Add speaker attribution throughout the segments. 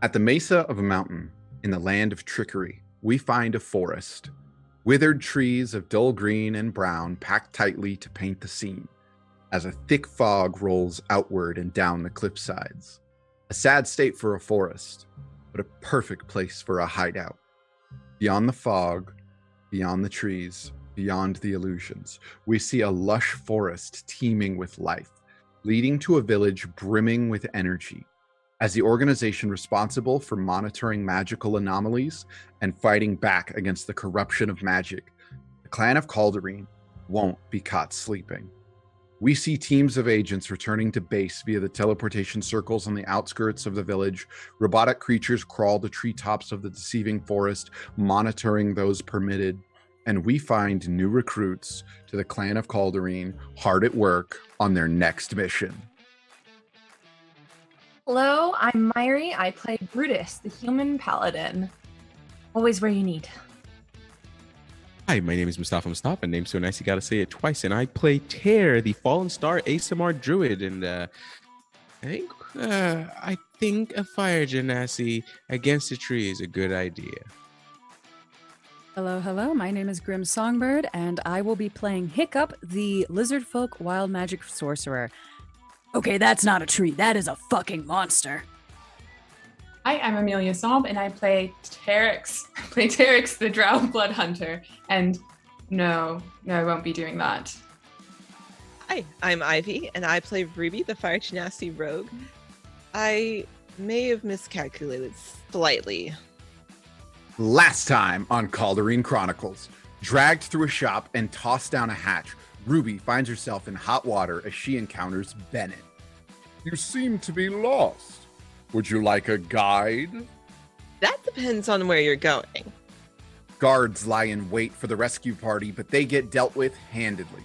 Speaker 1: At the mesa of a mountain, in the land of trickery, we find a forest. Withered trees of dull green and brown packed tightly to paint the scene, as a thick fog rolls outward and down the cliff sides. A sad state for a forest, but a perfect place for a hideout. Beyond the fog, beyond the trees, beyond the illusions, we see a lush forest teeming with life, leading to a village brimming with energy. As the organization responsible for monitoring magical anomalies and fighting back against the corruption of magic, the clan of Cauldareen won't be caught sleeping. We see teams of agents returning to base via the teleportation circles on the outskirts of the village. Robotic creatures crawl the treetops of the deceiving forest, monitoring those permitted. And we find new recruits to the clan of Cauldareen hard at work on their next mission.
Speaker 2: Hello, I'm Myri. I play Brutus, the human paladin. Always where you need.
Speaker 3: Hi, my name is Mustafa, named so nice you gotta say it twice, and I play Tear, the Fallen Star ASMR Druid, and I think a fire genasi against a tree is a good idea.
Speaker 4: Hello, my name is Grim Songbird, and I will be playing Hiccup, the lizard folk wild magic sorcerer. Okay, that's not a tree, that is a fucking monster.
Speaker 5: Hi, I'm Amelia Somb, and I play Teryx. Teryx, the Drow Blood Hunter. And no, I won't be doing that.
Speaker 6: Hi, I'm Ivy, and I play Ruby, the Fire Genasi Rogue. I may have miscalculated slightly.
Speaker 1: Last time on Cauldareen Chronicles, dragged through a shop and tossed down a hatch, Ruby finds herself in hot water as she encounters Bennett. You seem to be lost. Would you like a guide?
Speaker 6: That depends on where you're going.
Speaker 1: Guards lie in wait for the rescue party, but they get dealt with handedly.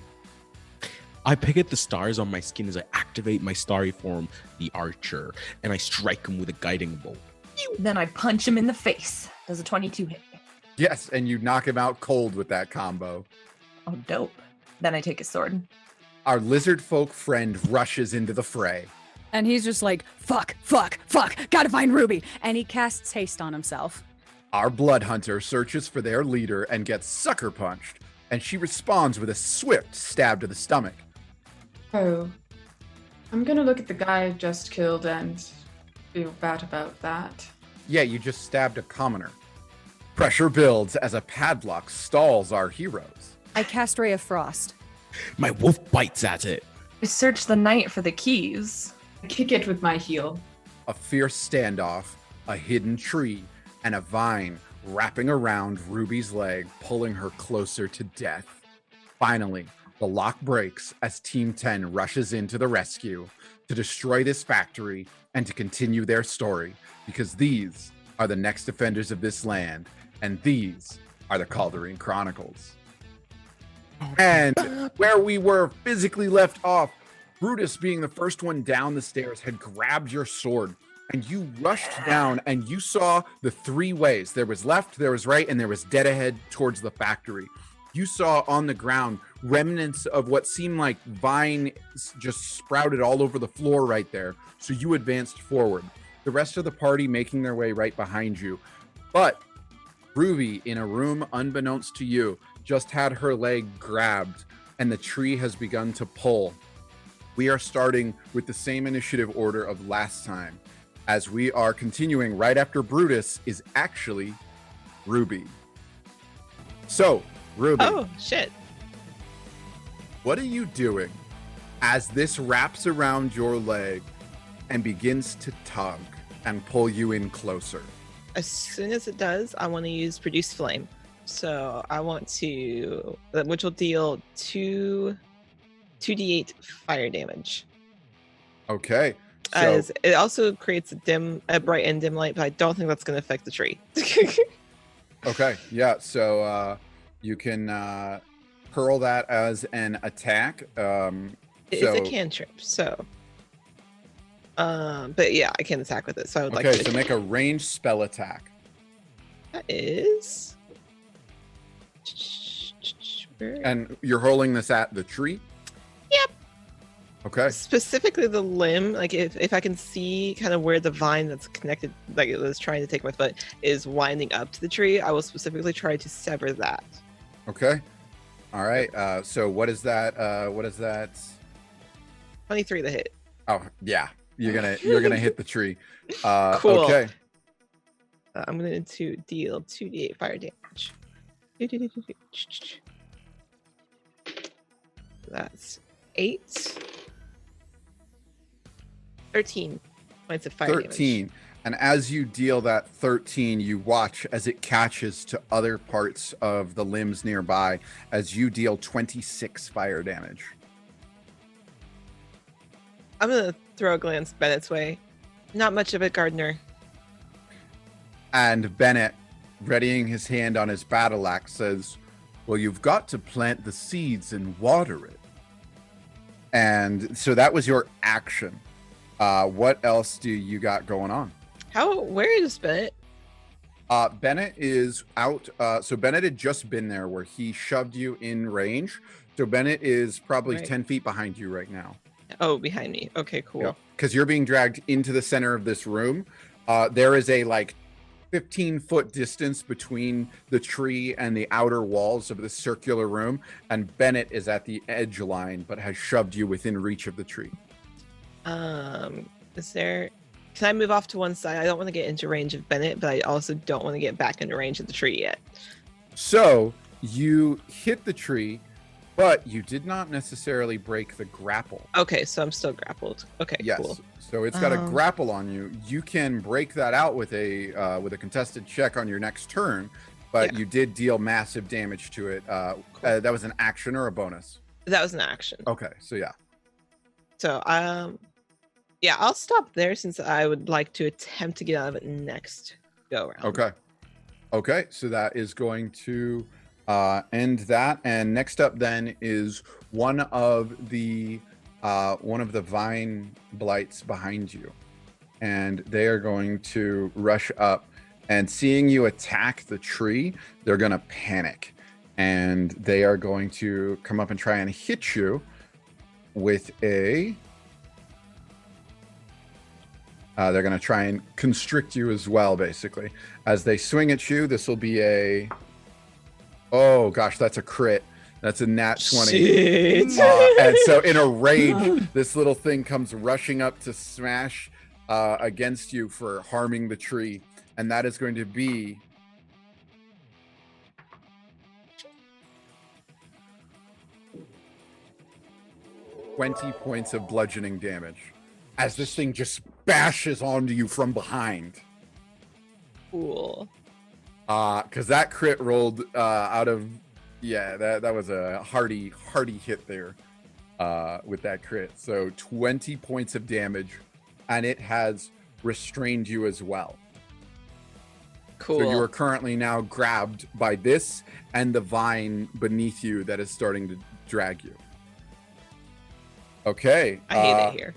Speaker 3: I pick at the stars on my skin as I activate my starry form, the Archer, and I strike him with a guiding bolt.
Speaker 2: Then I punch him in the face. Does a 22 hit?
Speaker 1: Yes, and you knock him out cold with that combo.
Speaker 2: Oh, dope. Then I take his sword.
Speaker 1: Our lizard folk friend rushes into the fray.
Speaker 4: And he's just like, fuck, gotta find Ruby. And he casts haste on himself.
Speaker 1: Our blood hunter searches for their leader and gets sucker punched, and she responds with a swift stab to the stomach.
Speaker 5: Oh, I'm gonna look at the guy I just killed and feel bad about that.
Speaker 1: Yeah, you just stabbed a commoner. Pressure builds as a padlock stalls our heroes.
Speaker 4: I cast Ray of Frost.
Speaker 3: My wolf bites at it.
Speaker 2: I search the night for the keys.
Speaker 5: I kick it with my heel.
Speaker 1: A fierce standoff, a hidden tree, and a vine wrapping around Ruby's leg, pulling her closer to death. Finally, the lock breaks as Team 10 rushes into the rescue to destroy this factory and to continue their story, because these are the next defenders of this land, and these are the Cauldareen Chronicles. And where we were physically left off, Brutus, being the first one down the stairs, had grabbed your sword, and you rushed down, and you saw the three ways. There was left, there was right, and there was dead ahead towards the factory. You saw on the ground remnants of what seemed like vine just sprouted all over the floor right there. So you advanced forward. The rest of the party making their way right behind you. But Ruby, in a room unbeknownst to you, just had her leg grabbed, and the tree has begun to pull. We are starting with the same initiative order of last time, as we are continuing right after Brutus is actually Ruby. So, Ruby.
Speaker 6: Oh, shit.
Speaker 1: What are you doing as this wraps around your leg and begins to tug and pull you in closer?
Speaker 6: As soon as it does, I want to use Produce Flame. So I want to, which will deal 2d8 fire damage.
Speaker 1: Okay. So,
Speaker 6: As it also creates a bright and dim light, but I don't think that's going to affect the tree.
Speaker 1: okay. Yeah. So you can hurl that as an attack.
Speaker 6: It's a cantrip, so. But yeah, I can attack with it. So I would like
Speaker 1: Okay,
Speaker 6: to.
Speaker 1: so make a ranged spell attack.
Speaker 6: That is.
Speaker 1: And you're hurling this at the tree?
Speaker 6: Yep.
Speaker 1: Okay.
Speaker 6: Specifically the limb, like if I can see kind of where the vine that's connected, like it was trying to take my foot, is winding up to the tree, I will specifically try to sever that.
Speaker 1: Okay. All right. So what is that? What is that?
Speaker 6: 23 to hit.
Speaker 1: Oh yeah, you're gonna hit the tree.
Speaker 6: Cool.
Speaker 1: Okay.
Speaker 6: I'm going to deal 2d8 fire damage. That's 13 points of fire
Speaker 1: 13.
Speaker 6: damage.
Speaker 1: And as you deal that 13, you watch as it catches to other parts of the limbs nearby as you deal 26 fire damage.
Speaker 6: I'm going to throw a glance Bennett's way. Not much of it, Gardener.
Speaker 1: And Bennett, readying his hand on his battle axe, says, well, you've got to plant the seeds and water it. And so that was your action. What else do you got going on?
Speaker 6: Where is Bennett?
Speaker 1: Bennett is out. So Bennett had just been there where he shoved you in range. So Bennett is probably
Speaker 6: Right.
Speaker 1: 10 feet behind you right now.
Speaker 6: Oh, behind me. Okay, cool.
Speaker 1: Because you're being dragged into the center of this room. There is a 15-foot distance between the tree and the outer walls of the circular room. And Bennett is at the edge line, but has shoved you within reach of the tree.
Speaker 6: Can I move off to one side? I don't want to get into range of Bennett, but I also don't want to get back into range of the tree yet.
Speaker 1: So you hit the tree, but you did not necessarily break the grapple.
Speaker 6: Okay, so I'm still grappled. Okay,
Speaker 1: Yes.
Speaker 6: cool.
Speaker 1: So it's got a grapple on you. You can break that out with a contested check on your next turn, but
Speaker 6: Yeah.
Speaker 1: you did deal massive damage to it. That was an action or a bonus?
Speaker 6: That was an action.
Speaker 1: Okay, so yeah.
Speaker 6: So yeah, I'll stop there since I would like to attempt to get out of it next go around.
Speaker 1: Okay, so that is going to end that. And next up then is one of the vine blights behind you. And they are going to rush up, and seeing you attack the tree, they're going to panic. And they are going to come up and try and hit you with a... they're going to try and constrict you as well, basically. As they swing at you, this will be a... Oh, gosh, that's a crit. That's a nat 20.
Speaker 6: Shit.
Speaker 1: And so in a rage, this little thing comes rushing up to smash against you for harming the tree. And that is going to be... 20 points of bludgeoning damage as this thing just bashes onto you from behind.
Speaker 6: Cool.
Speaker 1: Because that crit rolled out of... Yeah, that was a hearty hit there with that crit. So 20 points of damage, and it has restrained you as well.
Speaker 6: Cool.
Speaker 1: So you are currently now grabbed by this and the vine beneath you that is starting to drag you. Okay.
Speaker 6: I hate it here.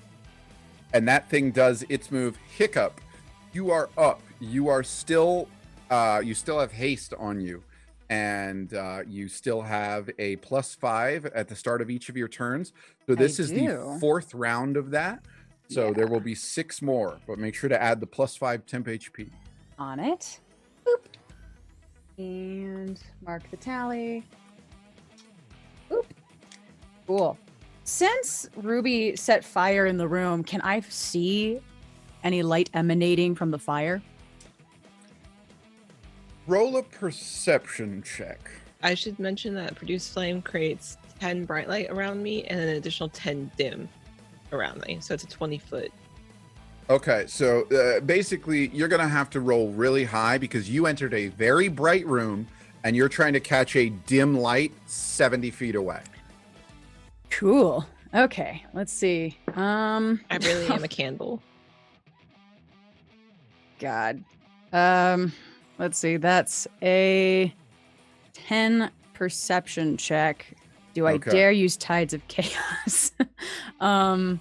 Speaker 1: And that thing does its move. Hiccup, you are up. You are still... you still have haste on you. And you still have a +5 at the start of each of your turns. So this is the fourth round of that. So there will be 6 more, but make sure to add the +5 temp HP.
Speaker 4: On it. Boop. And mark the tally. Boop. Cool. Since Ruby set fire in the room, can I see any light emanating from the fire?
Speaker 1: Roll a perception check.
Speaker 6: I should mention that Produce Flame creates 10 bright light around me and an additional 10 dim around me. So it's a 20-foot.
Speaker 1: Okay, so basically you're going to have to roll really high because you entered a very bright room and you're trying to catch a dim light 70 feet away.
Speaker 4: Cool. Okay, let's see.
Speaker 6: I really am a candle.
Speaker 4: God. Let's see. That's a 10 perception check. Do I dare use Tides of Chaos? I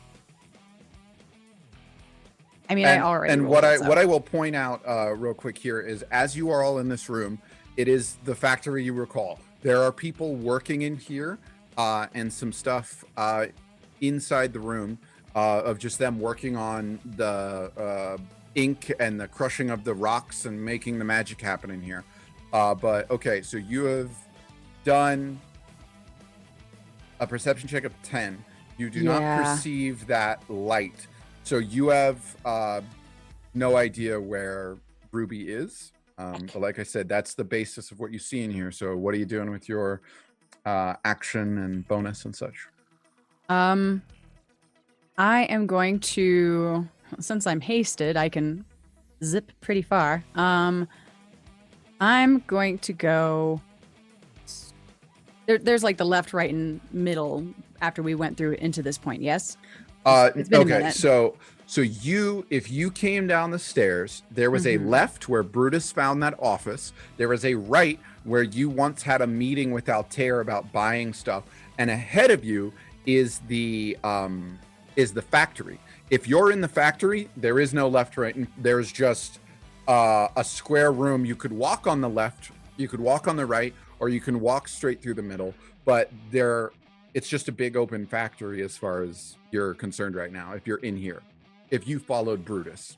Speaker 4: mean, I already.
Speaker 1: And what I will point out real quick here is, as you are all in this room, it is the factory you recall. There are people working in here, and some stuff inside the room of just them working on the ink and the crushing of the rocks and making the magic happen in here. But okay, so you have done a perception check of 10. You do not perceive that light. So you have no idea where Ruby is. But like I said, that's the basis of what you see in here. So what are you doing with your action and bonus and such?
Speaker 4: I am going to, since I'm hasted, I can zip pretty far. I'm going to go. There's like the left, right, and middle after we went through into this point. Yes. It's been a
Speaker 1: Okay,
Speaker 4: minute.
Speaker 1: so if you came down the stairs, there was a left where Brutus found that office. There was a right where you once had a meeting with Altair about buying stuff, and ahead of you is the factory. If you're in the factory, there is no left, right, and there's just a square room. You could walk on the left, you could walk on the right, or you can walk straight through the middle. But it's just a big open factory as far as you're concerned right now. If you're in here, if you followed Brutus,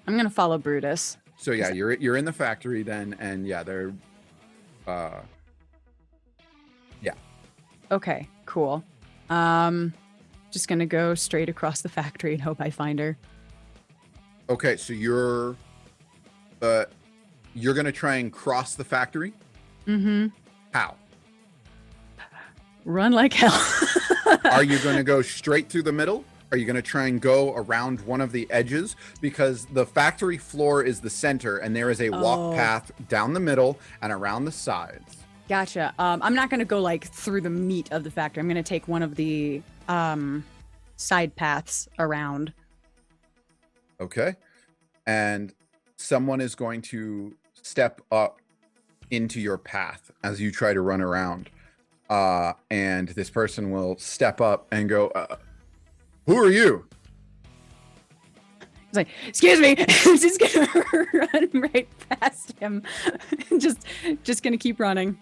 Speaker 4: I'm gonna follow Brutus.
Speaker 1: so yeah, you're in the factory then, and yeah, they're
Speaker 4: Okay, cool. Just gonna go straight across the factory and hope I find her.
Speaker 1: okay. So you're gonna try and cross the factory. How?
Speaker 4: Run like hell.
Speaker 1: Are you going to go straight through the middle? Are you going to try and go around one of the edges? Because the factory floor is the center, and there is a walk path down the middle and around the sides.
Speaker 4: Gotcha. I'm not gonna go like through the meat of the factory. I'm gonna take one of the side paths around.
Speaker 1: Okay. And someone is going to step up into your path as you try to run around. And this person will step up and go, who are you?
Speaker 4: He's like, excuse me. I'm just gonna run right past him. just gonna keep running.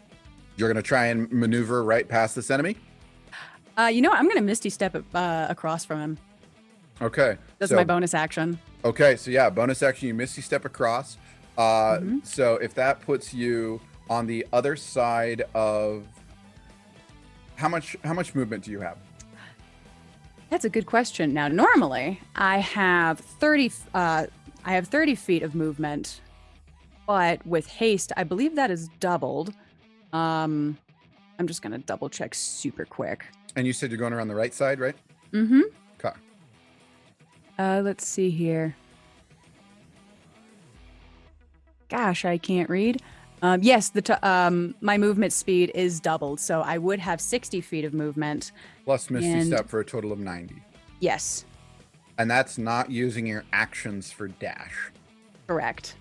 Speaker 1: You're going to try and maneuver right past this enemy?
Speaker 4: You know what? I'm gonna Misty step across from him.
Speaker 1: Okay.
Speaker 4: That's
Speaker 1: so-
Speaker 4: my bonus action.
Speaker 1: Okay, so yeah, bonus action, you Misty step across. So if that puts you on the other side of how much movement do you have?
Speaker 4: That's a good question. Now, normally I have 30 feet of movement, but with haste, I believe that is doubled. I'm just gonna double check super quick.
Speaker 1: And you said you're going around the right side, right?
Speaker 4: Mm-hmm.
Speaker 1: Okay.
Speaker 4: Let's see here. Gosh, I can't read. Yes, my movement speed is doubled, so I would have 60 feet of movement.
Speaker 1: Plus Misty
Speaker 4: And-
Speaker 1: step for a total of 90.
Speaker 4: Yes,
Speaker 1: And that's not using your actions for dash.
Speaker 4: correct.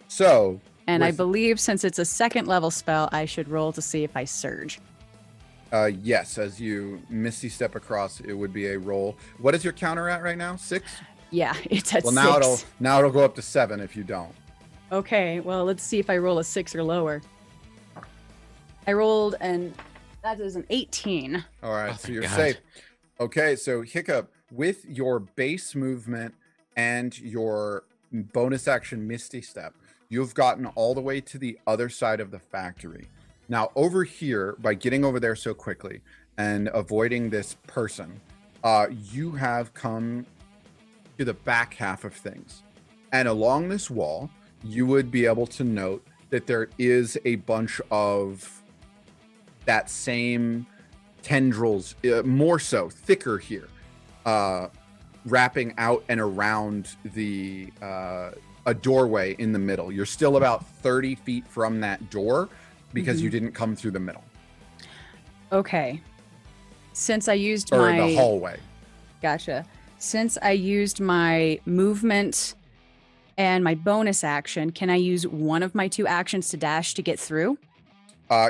Speaker 1: So,
Speaker 4: And I
Speaker 1: with-
Speaker 4: believe since it's a second level spell, I should roll to see if I surge.
Speaker 1: yes, as you Misty step across, it would be a roll. What is your counter at right now? 6?
Speaker 4: Yeah, it's at
Speaker 1: Well,
Speaker 4: 6.
Speaker 1: now it'll go up to 7 if you don't.
Speaker 4: Okay, well, let's see if I roll a 6 or lower. I rolled, and that is an 18.
Speaker 1: All right,
Speaker 3: Oh,
Speaker 1: so
Speaker 3: thank
Speaker 1: you're
Speaker 3: God.
Speaker 1: safe. Okay, so Hiccup, with your base movement and your bonus action Misty Step, you've gotten all the way to the other side of the factory. Now, over here, by getting over there so quickly and avoiding this person, you have come to the back half of things. And along this wall, you would be able to note that there is a bunch of that same tendrils, more so thicker here, wrapping out and around the a doorway in the middle. You're still about 30 feet from that door because you didn't come through the middle
Speaker 4: Okay. Since I used
Speaker 1: or
Speaker 4: my...
Speaker 1: the hallway.
Speaker 4: Gotcha. Since I used my movement and my bonus action, can I use one of my 2 actions to dash to get through?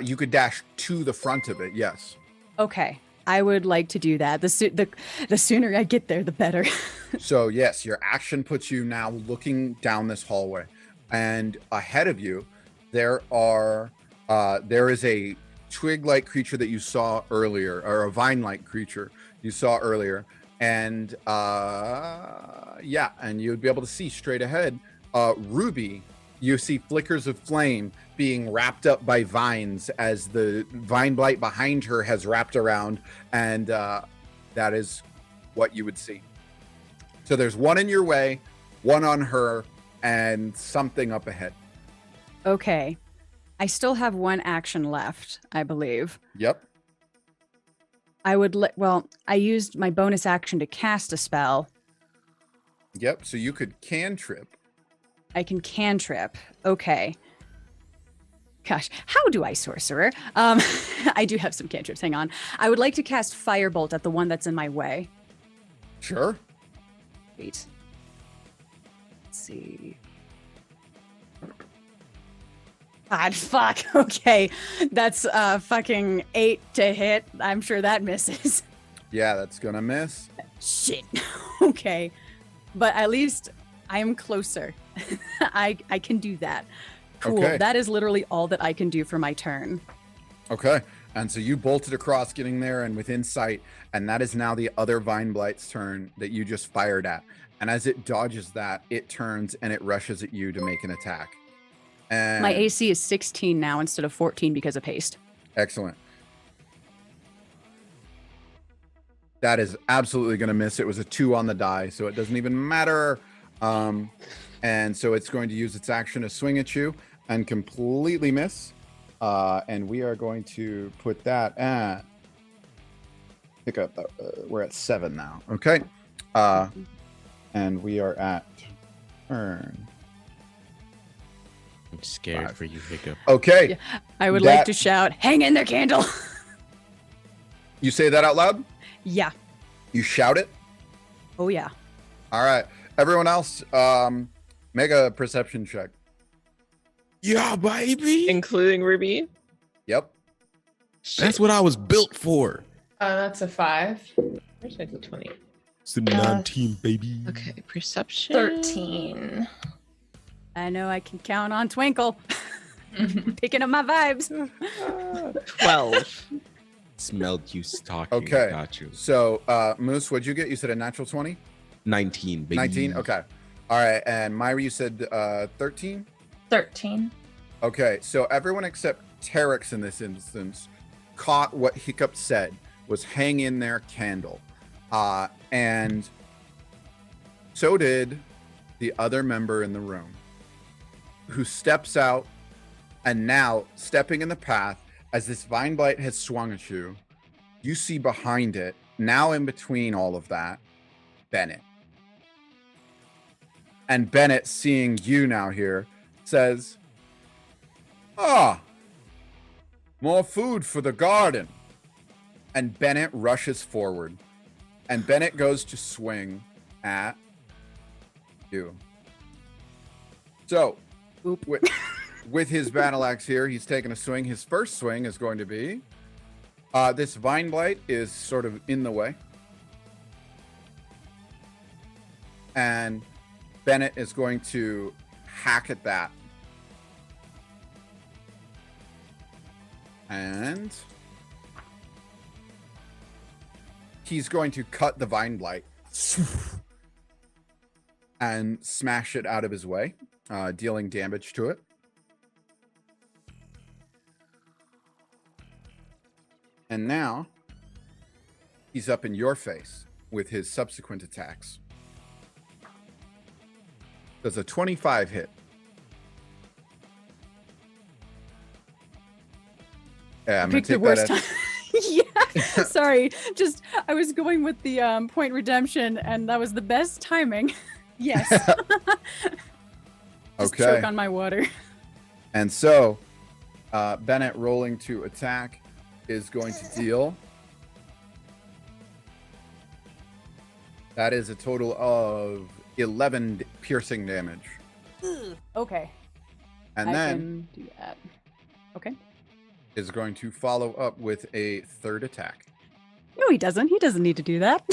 Speaker 1: You could dash to the front of it, yes.
Speaker 4: Okay. I would like to do that. The sooner I get there, the better.
Speaker 1: So yes, your action puts you now looking down this hallway, and ahead of you, there is a twig-like creature that you saw earlier, or a vine-like creature. you saw earlier. And yeah, and you would be able to see straight ahead. Ruby, you see flickers of flame being wrapped up by vines as the vine blight behind her has wrapped around, and that is what you would see. So there's one in your way, one on her, and something up ahead.
Speaker 4: Okay. I still have one action left, I believe.
Speaker 1: Yep.
Speaker 4: I used my bonus action to cast a spell.
Speaker 1: Yep. So you could cantrip.
Speaker 4: I can cantrip. Okay. Gosh, how do I sorcerer? I do have some cantrips. Hang on. I would like to cast Firebolt at the one that's in my way.
Speaker 1: Sure.
Speaker 4: Wait. Let's see. God, fuck. Okay. That's fucking 8 to hit. I'm sure that misses.
Speaker 1: Yeah, that's gonna miss.
Speaker 4: Shit. Okay. But at least I am closer. I can do that. Cool.
Speaker 1: Okay.
Speaker 4: That is literally all that I can do for my turn.
Speaker 1: Okay. And so you bolted across, getting there and within sight, and that is now the other Vine Blight's turn that you just fired at. And as it dodges that, it turns and it rushes at you to make an attack. And
Speaker 4: My AC is 16 now instead of 14 because of haste.
Speaker 1: excellent. That is absolutely going to miss. It was a 2 on the die, so it doesn't even matter. And so it's going to use its action to swing at you and completely miss. And we are going to put that at pick up. We're at 7 now. Okay. And we are at turn.
Speaker 3: I'm scared
Speaker 1: 5.
Speaker 3: for you, Hiccup.
Speaker 1: Okay.
Speaker 4: Yeah. I would like to shout, hang in there, Candle.
Speaker 1: You say that out loud?
Speaker 4: Yeah.
Speaker 1: You shout it?
Speaker 4: Oh, yeah.
Speaker 1: All right. Everyone else, make a perception check.
Speaker 3: Yeah, baby.
Speaker 6: Including Ruby.
Speaker 1: Yep.
Speaker 3: That's what I was built for.
Speaker 5: That's a 5.
Speaker 6: Where's my d20?
Speaker 3: It's the 19, baby.
Speaker 6: Okay, perception.
Speaker 5: 13.
Speaker 4: I know I can count on Twinkle. Picking up my vibes.
Speaker 6: 12.
Speaker 3: Smelled you talking.
Speaker 1: Okay.
Speaker 3: Got you.
Speaker 1: So, Moose, what'd you get? You said a natural 20?
Speaker 3: 19, baby.
Speaker 1: 19? Okay. All right. And Myra, you said 13?
Speaker 5: 13.
Speaker 1: Okay. So everyone except Terex in this instance caught what Hiccup said was hang in there, Candle. And so did the other member in the room, who steps out, and now stepping in the path as this Vine Blight has swung at you, you see behind it, now in between all of that, Bennett. And Bennett, seeing you now here, says, more food for the garden. And Bennett rushes forward. And Bennett goes to swing at you. So, with his battle axe here, he's taking a swing. His first swing is going to be this Vine Blight is sort of in the way. And Bennett is going to hack at that. And he's going to cut the Vine Blight and smash it out of his way, dealing damage to it. And now he's up in your face with his subsequent attacks. Does a 25 hit? Yeah, I'm gonna
Speaker 4: Pick the
Speaker 1: take
Speaker 4: worst
Speaker 1: that
Speaker 4: time. Yeah. Sorry. Just, I was going with the point redemption, and that was the best timing. Yes. Just
Speaker 1: Okay.
Speaker 4: choke on my water.
Speaker 1: And so Bennett rolling to attack is going to deal. That is a total of 11 piercing damage.
Speaker 4: Okay.
Speaker 1: And
Speaker 4: I
Speaker 1: then
Speaker 4: can do that. Okay.
Speaker 1: is going to follow up with a third attack.
Speaker 4: No, he doesn't. He doesn't need to do that.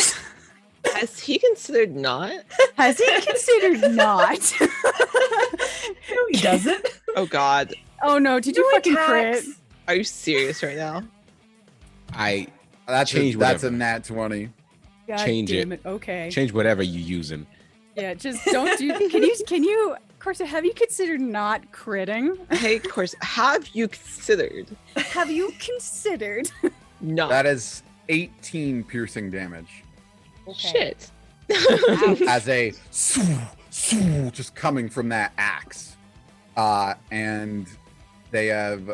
Speaker 6: Has he considered not?
Speaker 4: Has he considered not?
Speaker 2: No, he doesn't.
Speaker 6: Oh God.
Speaker 4: Oh no, did you
Speaker 2: No
Speaker 4: fucking
Speaker 2: attacks.
Speaker 4: crit?
Speaker 6: Are you serious right now?
Speaker 3: I
Speaker 1: That's
Speaker 3: Change
Speaker 1: that's a
Speaker 3: whatever.
Speaker 1: nat 20.
Speaker 4: God
Speaker 3: Change
Speaker 4: damn
Speaker 3: it.
Speaker 4: it. Okay.
Speaker 3: Change whatever you're using.
Speaker 4: Yeah, just don't do. Can you, Corsa? Have you considered not critting?
Speaker 6: Hey, of course, have you considered
Speaker 4: Have you considered?
Speaker 6: not?
Speaker 1: That is 18 piercing damage
Speaker 6: Shit.
Speaker 1: as a just coming from that axe. And they have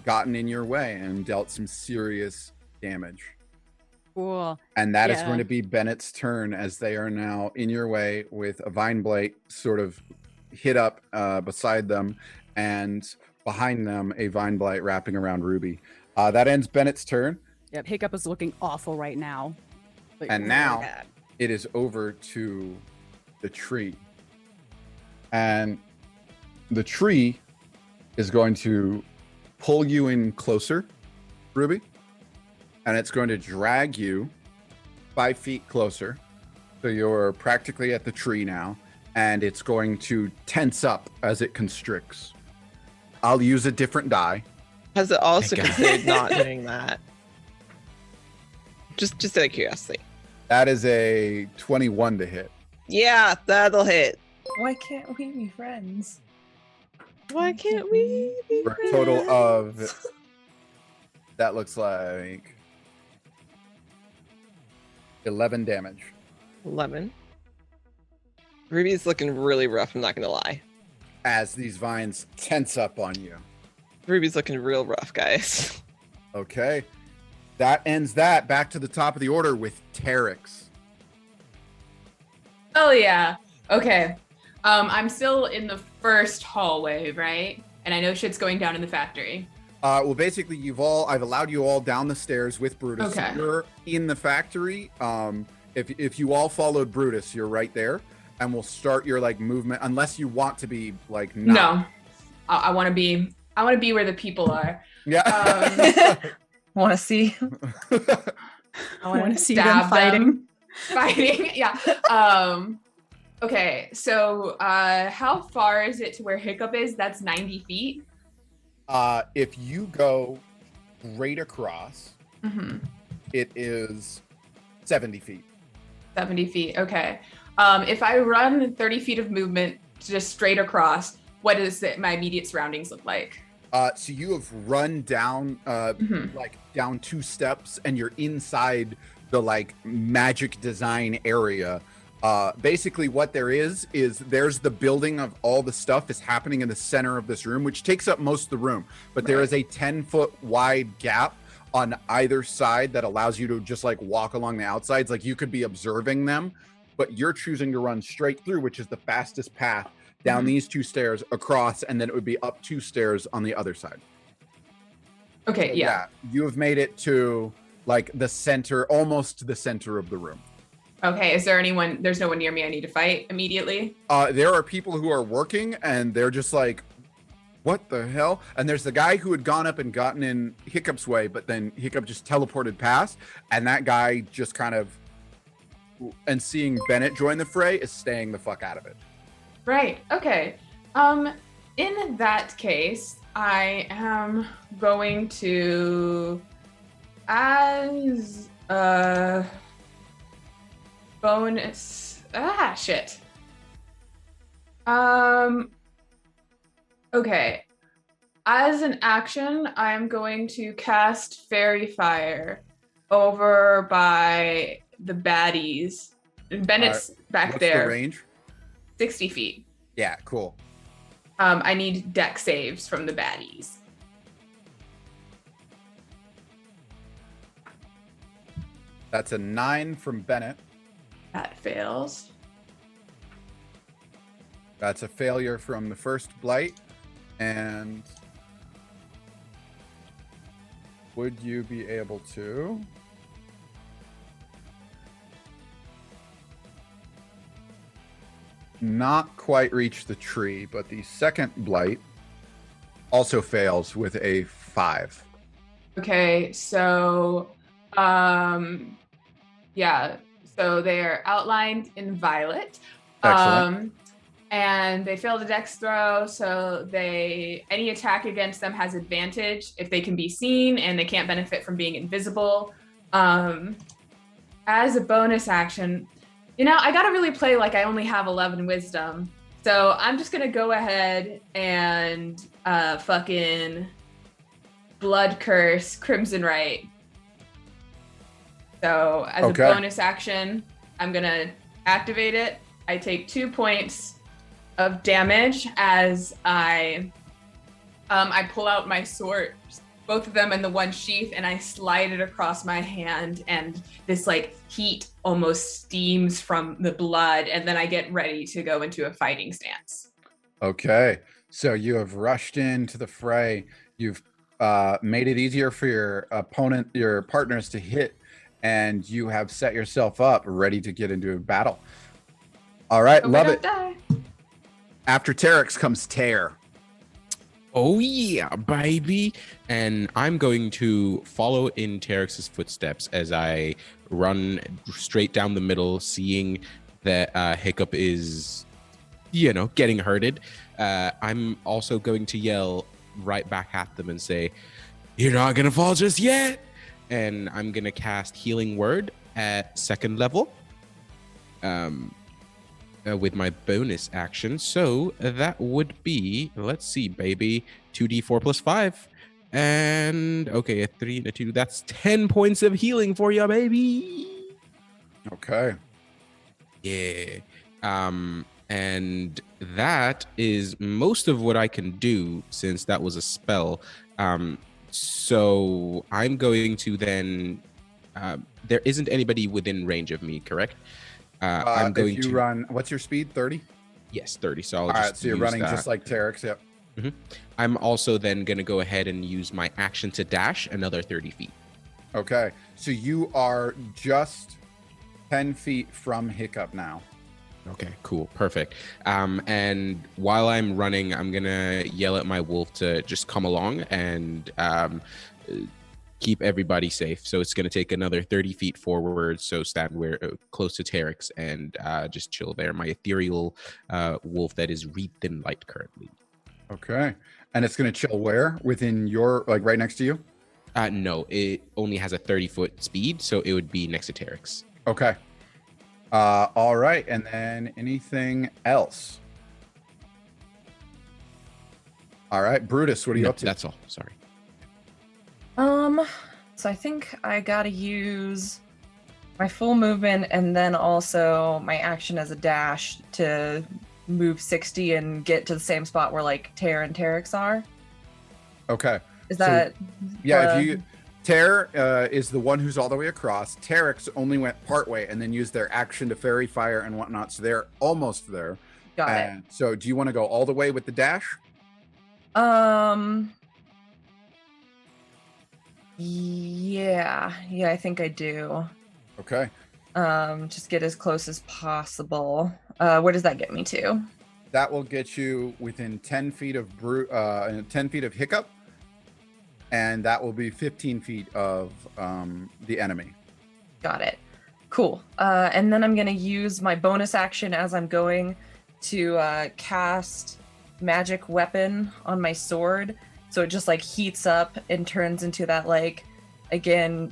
Speaker 1: gotten in your way and dealt some serious damage.
Speaker 4: Cool.
Speaker 1: And that is
Speaker 4: Yeah.
Speaker 1: going to be Bennett's turn as they are now in your way with a vine blight sort of hit up beside them, and behind them a vine blight wrapping around Ruby. That ends Bennett's turn,
Speaker 4: Yep. Hiccup is looking awful right now. Like,
Speaker 1: and
Speaker 4: really
Speaker 1: now
Speaker 4: bad.
Speaker 1: it is over to the tree. And the tree is going to pull you in closer, Ruby, and it's going to drag you 5 feet closer. So you're practically at the tree now, and it's going to tense up as it constricts. I'll use a different die.
Speaker 6: Has it also
Speaker 3: Thank God.
Speaker 6: considered not doing that? Just out of curiosity.
Speaker 1: That is a 21 to hit.
Speaker 6: Yeah, that'll hit.
Speaker 2: Why can't we be friends?
Speaker 6: Why can't we be
Speaker 1: For a total of, that looks like 11 damage.
Speaker 6: 11? Ruby's looking really rough, I'm not gonna lie.
Speaker 1: As these vines tense up on you.
Speaker 6: Ruby's looking real rough, guys.
Speaker 1: Okay. That ends that. Back to the top of the order with Terex.
Speaker 5: Oh yeah. Okay. I'm still in the first hallway, right? And I know shit's going down in the factory.
Speaker 1: Well, basically, I've allowed you all down the stairs with Brutus.
Speaker 5: Okay.
Speaker 1: You're in the factory. If you all followed Brutus, you're right there, and we'll start your like movement. Unless you want to be like not.
Speaker 5: No. I want to be where the people are.
Speaker 1: Yeah.
Speaker 2: Want to see?
Speaker 4: I want to see
Speaker 5: stab
Speaker 4: them fighting.
Speaker 5: Fighting. Yeah. Okay. So how far is it to where Hiccup is? That's 90 feet.
Speaker 1: If you go straight across,
Speaker 5: Mm-hmm.
Speaker 1: it is 70 feet.
Speaker 5: 70 feet. Okay. If I run 30 feet of movement just straight across, what does my immediate surroundings look like?
Speaker 1: So you have run down
Speaker 5: Mhm.
Speaker 1: like down 2 steps, and you're inside the like magic design area. Basically what there is there's the building of all the stuff is happening in the center of this room, which takes up most of the room, but there
Speaker 5: Right.
Speaker 1: is a 10-foot wide gap on either side that allows you to just like walk along the outsides. Like you could be observing them, but you're choosing to run straight through, which is the fastest path down
Speaker 5: Mhm.
Speaker 1: these 2 stairs across, and then it would be up 2 stairs on the other side.
Speaker 5: Okay.
Speaker 1: So,
Speaker 5: Yeah.
Speaker 1: you have made it to like the center, almost the center of the room.
Speaker 5: Okay. There's no one near me I need to fight immediately?
Speaker 1: There are people who are working, and they're just like, what the hell? And there's the guy who had gone up and gotten in Hiccup's way, but then Hiccup just teleported past, and that guy just kind of, and seeing Bennett join the fray, is staying the fuck out of it.
Speaker 5: Right. Okay. In that case, I am going to, as a bonus. Shit. Okay. As an action, I'm going to cast Fairy Fire over by the baddies. Bennett's back
Speaker 1: What's
Speaker 5: there.
Speaker 1: the range?
Speaker 5: 60 feet.
Speaker 1: Yeah, cool.
Speaker 5: I need deck saves from the baddies.
Speaker 1: That's a 9 from Bennett.
Speaker 5: That fails.
Speaker 1: That's a failure from the first blight. And would you be able to? Not quite reach the tree, but the second blight also fails with a 5.
Speaker 5: Okay, so yeah, so they're outlined in violet.
Speaker 1: Excellent.
Speaker 5: And they failed a dex throw, so any attack against them has advantage if they can be seen and they can't benefit from being invisible. As a bonus action, I gotta really play like I only have 11 wisdom. So I'm just gonna go ahead and fucking blood curse Crimson Right. So as a bonus action, I'm gonna activate it. I take 2 points of damage as I pull out my sword, both of them in the one sheath, and I slide it across my hand, and this like heat almost steams from the blood, and then I get ready to go into a fighting stance.
Speaker 1: Okay, so you have rushed into the fray. You've made it easier for your partners to hit, and you have set yourself up ready to get into a battle. All right, love it.
Speaker 5: Die.
Speaker 1: After Terex comes Tear.
Speaker 3: Oh yeah, baby. And I'm going to follow in Terex's footsteps as I run straight down the middle, seeing that Hiccup is, getting hurted. I'm also going to yell right back at them and say, "You're not going to fall just yet." And I'm going to cast Healing Word at 2nd level. With my bonus action. So that would be, let's see, baby, 2d4 plus 5. And okay, a 3 and a 2. That's 10 points of healing for you, baby.
Speaker 1: Okay.
Speaker 3: Yeah. And that is most of what I can do since that was a spell. So I'm going to then, there isn't anybody within range of me, correct? I'm going to
Speaker 1: run. What's your speed? 30?
Speaker 3: Yes, 30. So I'll
Speaker 1: All
Speaker 3: just
Speaker 1: right, so you're running just like Terex. Yep.
Speaker 3: Mm-hmm. I'm also then going to go ahead and use my action to dash another 30 feet.
Speaker 1: Okay, so you are just 10 feet from Hiccup now.
Speaker 3: Okay, cool. Perfect. And while I'm running, I'm going to yell at my wolf to just come along and keep everybody safe. So it's going to take another 30 feet forward. So stand where close to Terex and just chill there. My ethereal wolf that is wreathed in light currently.
Speaker 1: Okay. And it's going to chill where? Within your, like right next to you?
Speaker 3: No, it only has a 30-foot speed. So it would be next to Terex.
Speaker 1: Okay. All right. And then anything else? All right. Brutus, what are you up to?
Speaker 3: That's all. Sorry.
Speaker 2: So I think I gotta use my full movement and then also my action as a dash to move 60 and get to the same spot where like Tear and Terex are.
Speaker 1: Okay.
Speaker 2: Is that?
Speaker 1: Yeah. If you Tear is the one who's all the way across. Terex only went part way and then used their action to fairy fire and whatnot. So they're almost there.
Speaker 2: Got it.
Speaker 1: So do you want to go all the way with the dash?
Speaker 2: Yeah, I think I do.
Speaker 1: Okay.
Speaker 2: Just get as close as possible. Where does that get me to?
Speaker 1: That will get you within 10 feet of 10 feet of Hiccup, and that will be 15 feet of the enemy.
Speaker 2: Got it. Cool. And then I'm gonna use my bonus action as I'm going to cast magic weapon on my sword. So it just like heats up and turns into that like, again,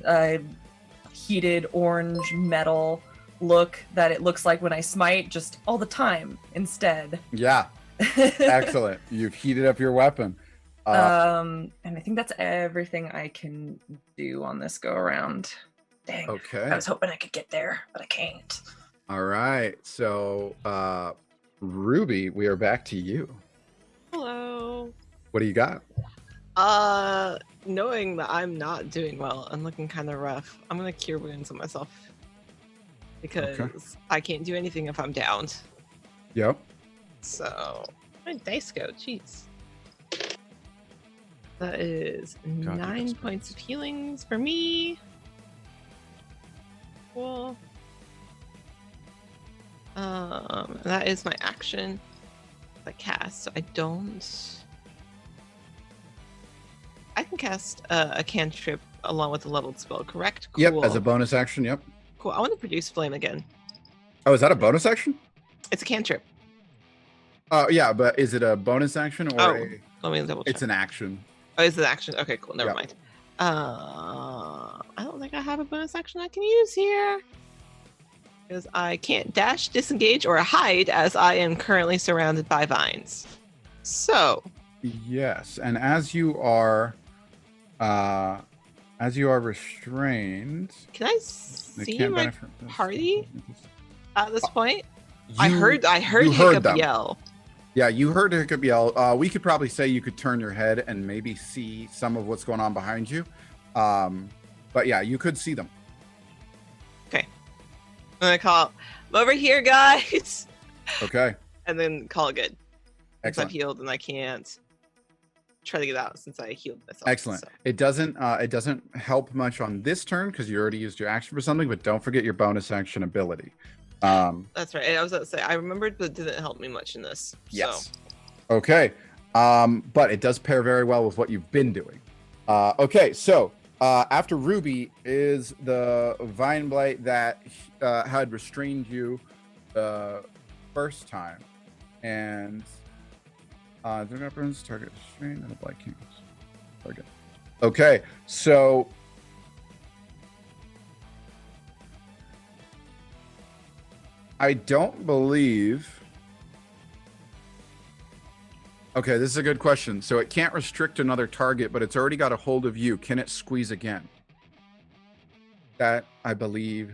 Speaker 2: heated orange metal look that it looks like when I smite, just all the time instead.
Speaker 1: Yeah. Excellent. You've heated up your weapon.
Speaker 2: And I think that's everything I can do on this go around. Dang.
Speaker 1: Okay.
Speaker 2: I was hoping I could get there, but I can't.
Speaker 1: All right. So, Ruby, we are back to you.
Speaker 6: Hello.
Speaker 1: What do you got?
Speaker 6: Knowing that I'm not doing well and looking kind of rough, I'm gonna cure wounds on myself because I can't do anything if I'm downed.
Speaker 1: Yep.
Speaker 6: So my dice go, jeez. That is 9 points of healings for me. Cool. That is my action. I cast, so I can cast a cantrip along with a leveled spell, correct? Cool.
Speaker 1: Yep, as a bonus action, yep.
Speaker 6: Cool. I want to produce flame again.
Speaker 1: Oh, is that a bonus action?
Speaker 6: It's a cantrip.
Speaker 1: Oh, yeah, but is it a bonus action or
Speaker 6: Let me double check.
Speaker 1: it's an action?
Speaker 6: Oh, is it action? Okay, cool. Never mind. I don't think I have a bonus action I can use here. Because I can't dash, disengage, or hide as I am currently surrounded by vines. So.
Speaker 1: Yes, and as you are restrained,
Speaker 6: Can I
Speaker 1: they
Speaker 6: see
Speaker 1: can't
Speaker 6: my
Speaker 1: benefit from this.
Speaker 6: party at this point?
Speaker 1: You-
Speaker 6: I heard
Speaker 1: you heard
Speaker 6: Hiccup
Speaker 1: them.
Speaker 6: yell.
Speaker 1: Yeah, you heard Hiccup yell. We could probably say you could turn your head and maybe see some of what's going on behind you. But yeah, you could see them.
Speaker 6: I'm gonna call, I'm over here, guys,
Speaker 1: Okay,
Speaker 6: and then call it good. Since I've
Speaker 1: excellent.
Speaker 6: healed and I can't try to get out since I healed myself.
Speaker 1: Excellent.
Speaker 6: so.
Speaker 1: It doesn't help much on this turn because you already used your action for something, but don't forget your bonus action ability.
Speaker 6: That's right. I was about to say I remembered, but it didn't help me much in this.
Speaker 1: Yes. Okay. But it does pair very well with what you've been doing. Okay, so after Ruby is the Vine Blight that had restrained you the first time. And they're gonna burns target restrained and a blight can't target. Okay, so I don't believe. Okay, this is a good question. So it can't restrict another target, but it's already got a hold of you. Can it squeeze again? That I believe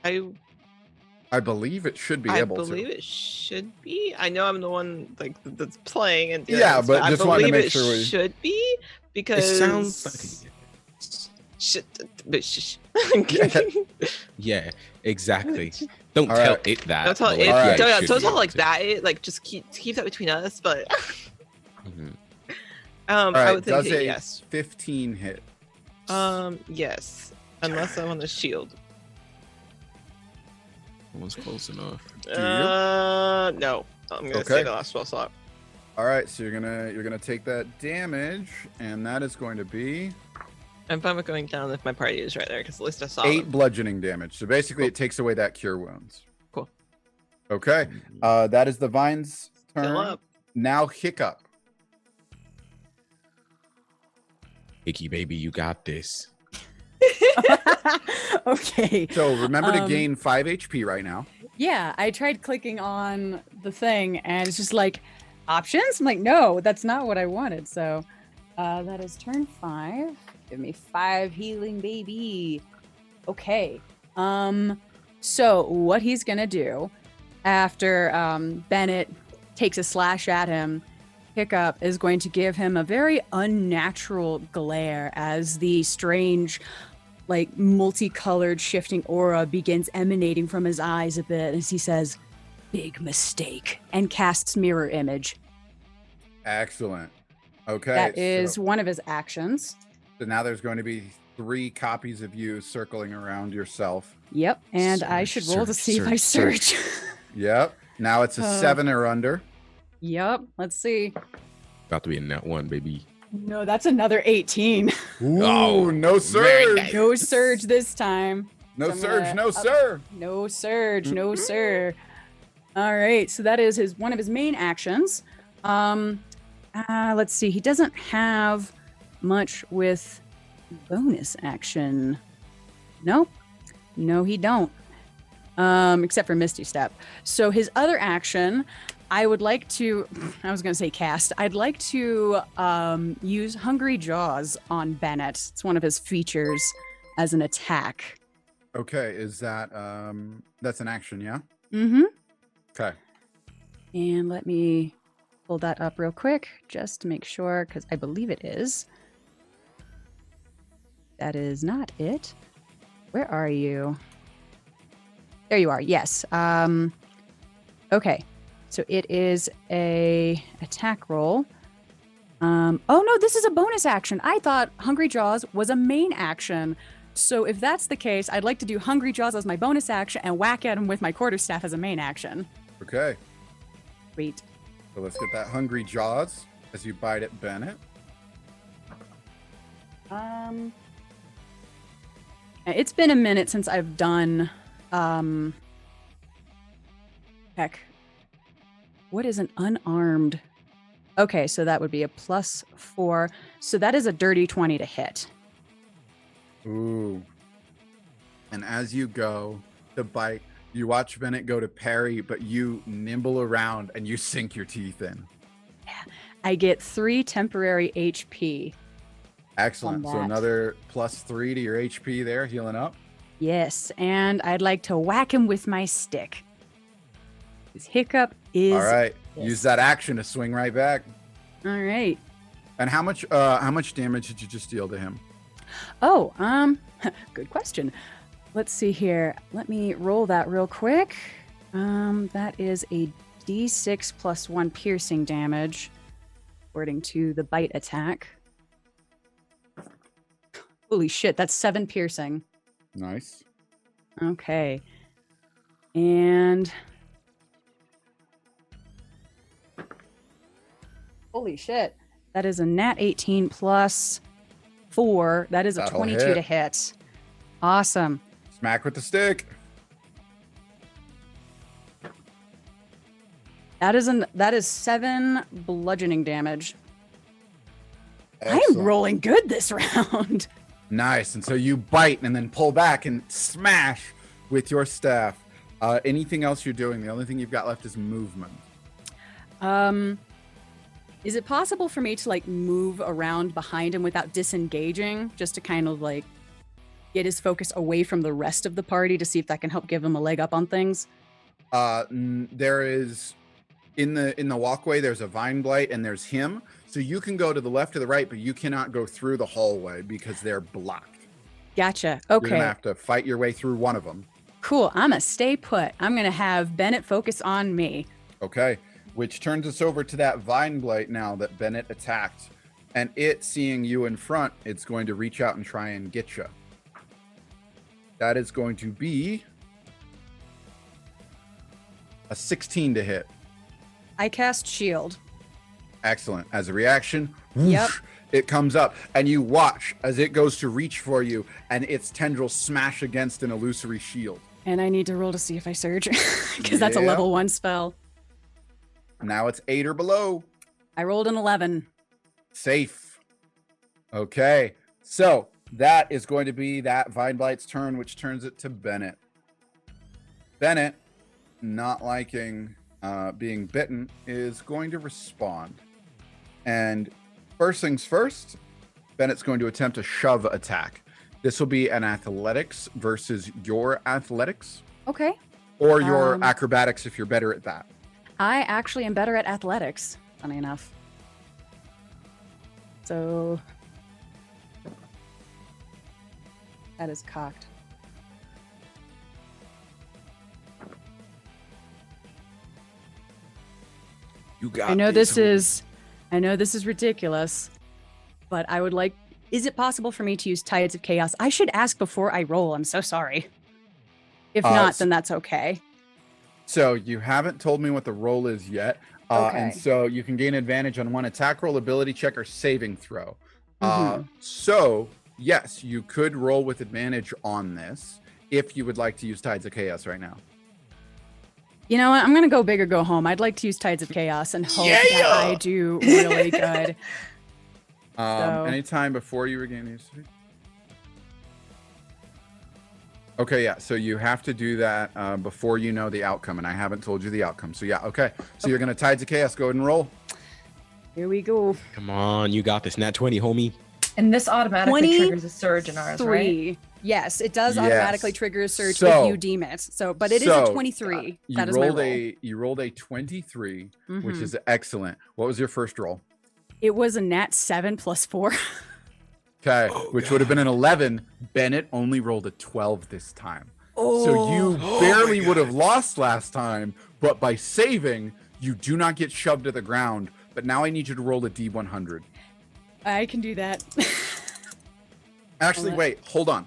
Speaker 1: I believe it should be able to.
Speaker 6: I believe it should be. I know I'm the one like that's playing and
Speaker 1: Yeah, but
Speaker 6: I
Speaker 1: just wanted to
Speaker 6: believe
Speaker 1: make
Speaker 6: it
Speaker 1: sure we-
Speaker 6: should be because
Speaker 3: It sounds like yeah, exactly. Don't
Speaker 1: All
Speaker 3: tell
Speaker 1: right.
Speaker 3: it that.
Speaker 6: Don't tell
Speaker 3: but,
Speaker 6: it.
Speaker 3: like,
Speaker 1: All right.
Speaker 3: yeah,
Speaker 6: Don't
Speaker 3: should
Speaker 6: tell
Speaker 3: be able
Speaker 6: like
Speaker 3: to.
Speaker 6: that. It, like just keep that between us. But
Speaker 3: Mhm.
Speaker 1: All
Speaker 6: I
Speaker 1: right,
Speaker 6: would think
Speaker 1: does a
Speaker 6: yes.
Speaker 1: 15 hit?
Speaker 6: Yes, unless I'm on the shield.
Speaker 3: Almost close enough.
Speaker 1: you?
Speaker 6: No. I'm gonna
Speaker 1: Okay.
Speaker 6: say the last spell slot.
Speaker 1: All right, so you're gonna take that damage, and that is going to be
Speaker 6: I'm fine with going down if my party is right there, because at least I saw
Speaker 1: 8
Speaker 6: them.
Speaker 1: bludgeoning damage. So basically,
Speaker 6: Cool.
Speaker 1: it takes away that cure wounds.
Speaker 6: Cool.
Speaker 1: Okay, that is the Vine's turn.
Speaker 6: Fill up.
Speaker 1: Now Hiccup.
Speaker 3: Icky baby, you got this.
Speaker 4: Okay.
Speaker 1: So remember to
Speaker 4: Um,
Speaker 1: gain 5 HP right now.
Speaker 4: Yeah, I tried clicking on the thing and it's just like options. I'm like, no, that's not what I wanted. So that is turn 5. Give me 5 healing, baby. Okay. So what he's gonna do after Bennett takes a slash at him, Hiccup is going to give him a very unnatural glare as the strange, like multicolored shifting aura begins emanating from his eyes a bit as he says, "Big mistake," and casts mirror image.
Speaker 1: Excellent. Okay.
Speaker 4: That is
Speaker 1: so,
Speaker 4: one of his actions.
Speaker 1: so now there's going to be 3 copies of you circling around yourself.
Speaker 4: Yep, and I
Speaker 3: Surge,
Speaker 4: should roll to
Speaker 3: surge,
Speaker 4: see if I
Speaker 3: surge,
Speaker 4: surge.
Speaker 1: Yep. Now it's a 7 or under.
Speaker 4: Yep, let's see.
Speaker 3: About to be a net 1, baby.
Speaker 4: No, that's another 18.
Speaker 1: Ooh,
Speaker 3: Oh,
Speaker 1: no
Speaker 3: very
Speaker 1: surge.
Speaker 3: nice.
Speaker 4: No surge this time.
Speaker 1: No
Speaker 4: So I'm
Speaker 1: surge,
Speaker 4: gonna
Speaker 1: no
Speaker 4: up-
Speaker 1: sir.
Speaker 4: No surge, no sir. All right, so that is one of his main actions. Let's see. He doesn't have much with bonus action. Nope. No, he don't. Except for Misty Step. So his other action, I would like to. I was going to say cast. I'd like to use Hungry Jaws on Bennett. It's one of his features as an attack.
Speaker 1: Okay, is that that's an action, yeah?
Speaker 4: Mm-hmm.
Speaker 1: Okay.
Speaker 4: And let me pull that up real quick just to make sure, because I believe it is. That is not it. Where are you? There you are. Yes. Okay. So it is a attack roll. Oh no, this is a bonus action. I thought Hungry Jaws was a main action. So if that's the case, I'd like to do Hungry Jaws as my bonus action and whack at him with my quarterstaff as a main action.
Speaker 1: Okay.
Speaker 4: Sweet.
Speaker 1: So let's get that hungry jaws as you bite at Bennett.
Speaker 4: It's been a minute since I've done heck. What is an unarmed Okay, so that would be a +4. So that is a dirty 20 to hit.
Speaker 1: Ooh. And as you go to bite, you watch Bennett go to parry, but you nimble around and you sink your teeth in.
Speaker 4: I get 3 temporary HP.
Speaker 1: Excellent.
Speaker 4: On
Speaker 1: So
Speaker 4: that.
Speaker 1: another +3 to your HP there, healing up.
Speaker 4: Yes, and I'd like to whack him with my stick. His hiccup is.
Speaker 1: All right.
Speaker 4: this.
Speaker 1: Use that action to swing right back.
Speaker 4: All right.
Speaker 1: And how much damage did you just deal to him?
Speaker 4: Oh, good question. Let's see here. Let me roll that real quick. That is a D6 plus 1 piercing damage, according to the bite attack. Holy shit, that's 7 piercing.
Speaker 1: Nice.
Speaker 4: Okay. And holy shit. That is a nat 18 plus 4. That is a
Speaker 1: That'll
Speaker 4: 22
Speaker 1: hit.
Speaker 4: to hit. Awesome.
Speaker 1: Smack with the stick.
Speaker 4: That is 7 bludgeoning damage. I'm
Speaker 1: Excellent.
Speaker 4: rolling good this round.
Speaker 1: Nice. And so you bite and then pull back and smash with your staff. Anything else you're doing? The only thing you've got left is movement.
Speaker 4: Is it possible for me to like move around behind him without disengaging, just to kind of like get his focus away from the rest of the party to see if that can help give him a leg up on things?
Speaker 1: There is in the walkway. There's a vine blight and there's him. So you can go to the left or the right, but you cannot go through the hallway because they're blocked.
Speaker 4: Gotcha.
Speaker 1: You're
Speaker 4: Okay.
Speaker 1: gonna have to fight your way through one of them.
Speaker 4: Cool. I'm gonna stay put. I'm gonna have Bennett focus on me.
Speaker 1: Okay. Which turns us over to that vine blight now that Bennett attacked. And it, seeing you in front, it's going to reach out and try and get you. That is going to be a 16 to hit.
Speaker 4: I cast shield.
Speaker 1: Excellent. As a reaction,
Speaker 4: Yep.
Speaker 1: whoosh, it comes up and you watch as it goes to reach for you and its tendrils smash against an illusory shield.
Speaker 4: And I need to roll to see if I surge because that's a
Speaker 1: Yeah.
Speaker 4: level 1 spell.
Speaker 1: Now it's 8 or below.
Speaker 4: I rolled an 11.
Speaker 1: Safe. Okay. So that is going to be that Vine Blight's turn, which turns it to Bennett. Bennett, not liking being bitten, is going to respond. And first things first, Bennett's going to attempt a shove attack. This will be an athletics versus your athletics
Speaker 4: Okay.
Speaker 1: or your
Speaker 4: Um,
Speaker 1: acrobatics if you're better at that.
Speaker 4: I actually am better at athletics, funny enough. So that is cocked.
Speaker 1: You got
Speaker 4: I know
Speaker 1: this.
Speaker 4: this is ridiculous, but I would like, is it possible for me to use Tides of Chaos? I should ask before I roll. I'm so sorry. If not, then that's okay.
Speaker 1: So you haven't told me what the roll is yet. And
Speaker 4: Okay.
Speaker 1: so you can gain advantage on one attack roll, ability check, or saving throw.
Speaker 4: Mhm.
Speaker 1: So yes, you could roll with advantage on this if you would like to use Tides of Chaos right now.
Speaker 4: You know what? I'm going to go big or go home. I'd like to use Tides of Chaos and hope that I do really good. So-
Speaker 1: Anytime before you regain these. Okay, yeah. So you have to do that before you know the outcome, and I haven't told you the outcome. So yeah, okay. So you're gonna Tides of Chaos. Go ahead and roll.
Speaker 4: Here we go.
Speaker 3: Come on, you got this. Nat 20, homie.
Speaker 2: And this automatically
Speaker 4: 20,
Speaker 2: triggers a surge in ours, right?
Speaker 4: 3. Yes, it does
Speaker 1: Yes.
Speaker 4: automatically trigger a surge
Speaker 1: So-
Speaker 4: if you deem it. So, but it is
Speaker 1: So,
Speaker 4: a 23.
Speaker 1: You
Speaker 4: That is my
Speaker 1: rolled
Speaker 4: roll.
Speaker 1: you rolled a 23, which
Speaker 4: Mhm.
Speaker 1: is excellent. What was your first roll?
Speaker 4: It was a nat 7 plus 4.
Speaker 1: Okay, which would have been an 11. Bennett only rolled a 12 this time. So you barely would have lost last time, but by saving, you do not get shoved to the ground. But now I need you to roll a D100.
Speaker 4: I can do that.
Speaker 1: Actually,
Speaker 4: Hold it.
Speaker 1: wait, hold on.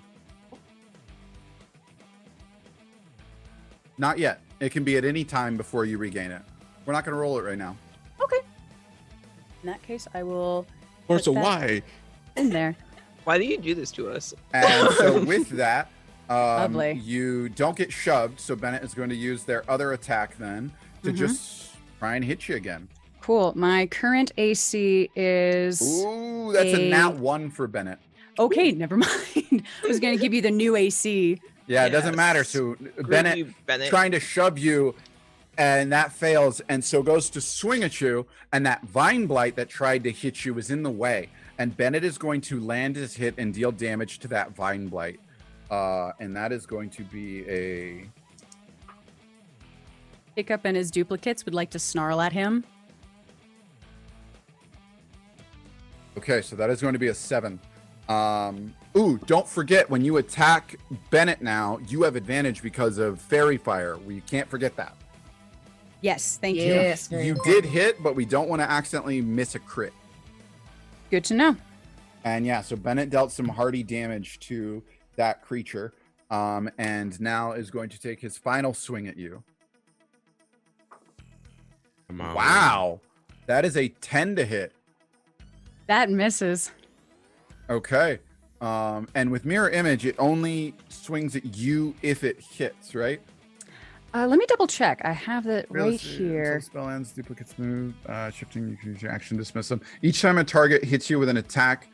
Speaker 1: Not yet. It can be at any time before you regain it. We're not going to roll it right now.
Speaker 4: Okay. In that case, I will
Speaker 3: Or
Speaker 4: Put
Speaker 3: so
Speaker 4: that-
Speaker 3: why?
Speaker 4: in there.
Speaker 6: Why do you do this to us?
Speaker 1: And so with that,
Speaker 4: Lovely.
Speaker 1: you don't get shoved. So Bennett is going to use their other attack then to
Speaker 4: Mhm.
Speaker 1: just try and hit you again.
Speaker 4: Cool. My current AC is
Speaker 1: Ooh, that's a nat 1 for Bennett.
Speaker 4: okay. Never mind. I was going to give you the new AC.
Speaker 1: Yeah, it doesn't matter.
Speaker 6: Yes.
Speaker 1: So
Speaker 6: Screw
Speaker 1: Bennett
Speaker 6: you, Bennett.
Speaker 1: trying to shove you, and that fails, and so goes to swing at you, and that vine blight that tried to hit you is in the way, and Bennett is going to land his hit and deal damage to that vine blight, and that is going to be a
Speaker 4: Hiccup and his duplicates would like to snarl at him.
Speaker 1: okay. So that is going to be a 7. Ooh, don't forget when you attack Bennett now, you have advantage because of fairy fire. We can't forget that.
Speaker 4: Yes, thank you.
Speaker 2: Yes, very
Speaker 1: You
Speaker 2: important.
Speaker 1: did hit, but we don't want to accidentally miss a crit.
Speaker 4: Good to know.
Speaker 1: And yeah, so Bennett dealt some hardy damage to that creature, and now is going to take his final swing at you.
Speaker 3: Come on.
Speaker 1: Wow, that is a 10 to hit.
Speaker 4: That misses.
Speaker 1: Okay, and with mirror image, it only swings at you if it hits, right?
Speaker 4: Let me double check. I have it right
Speaker 1: Realistic,
Speaker 4: here.
Speaker 1: Until spell ends, duplicates move, shifting. You can use your action to dismiss them. Each time a target hits you with an attack,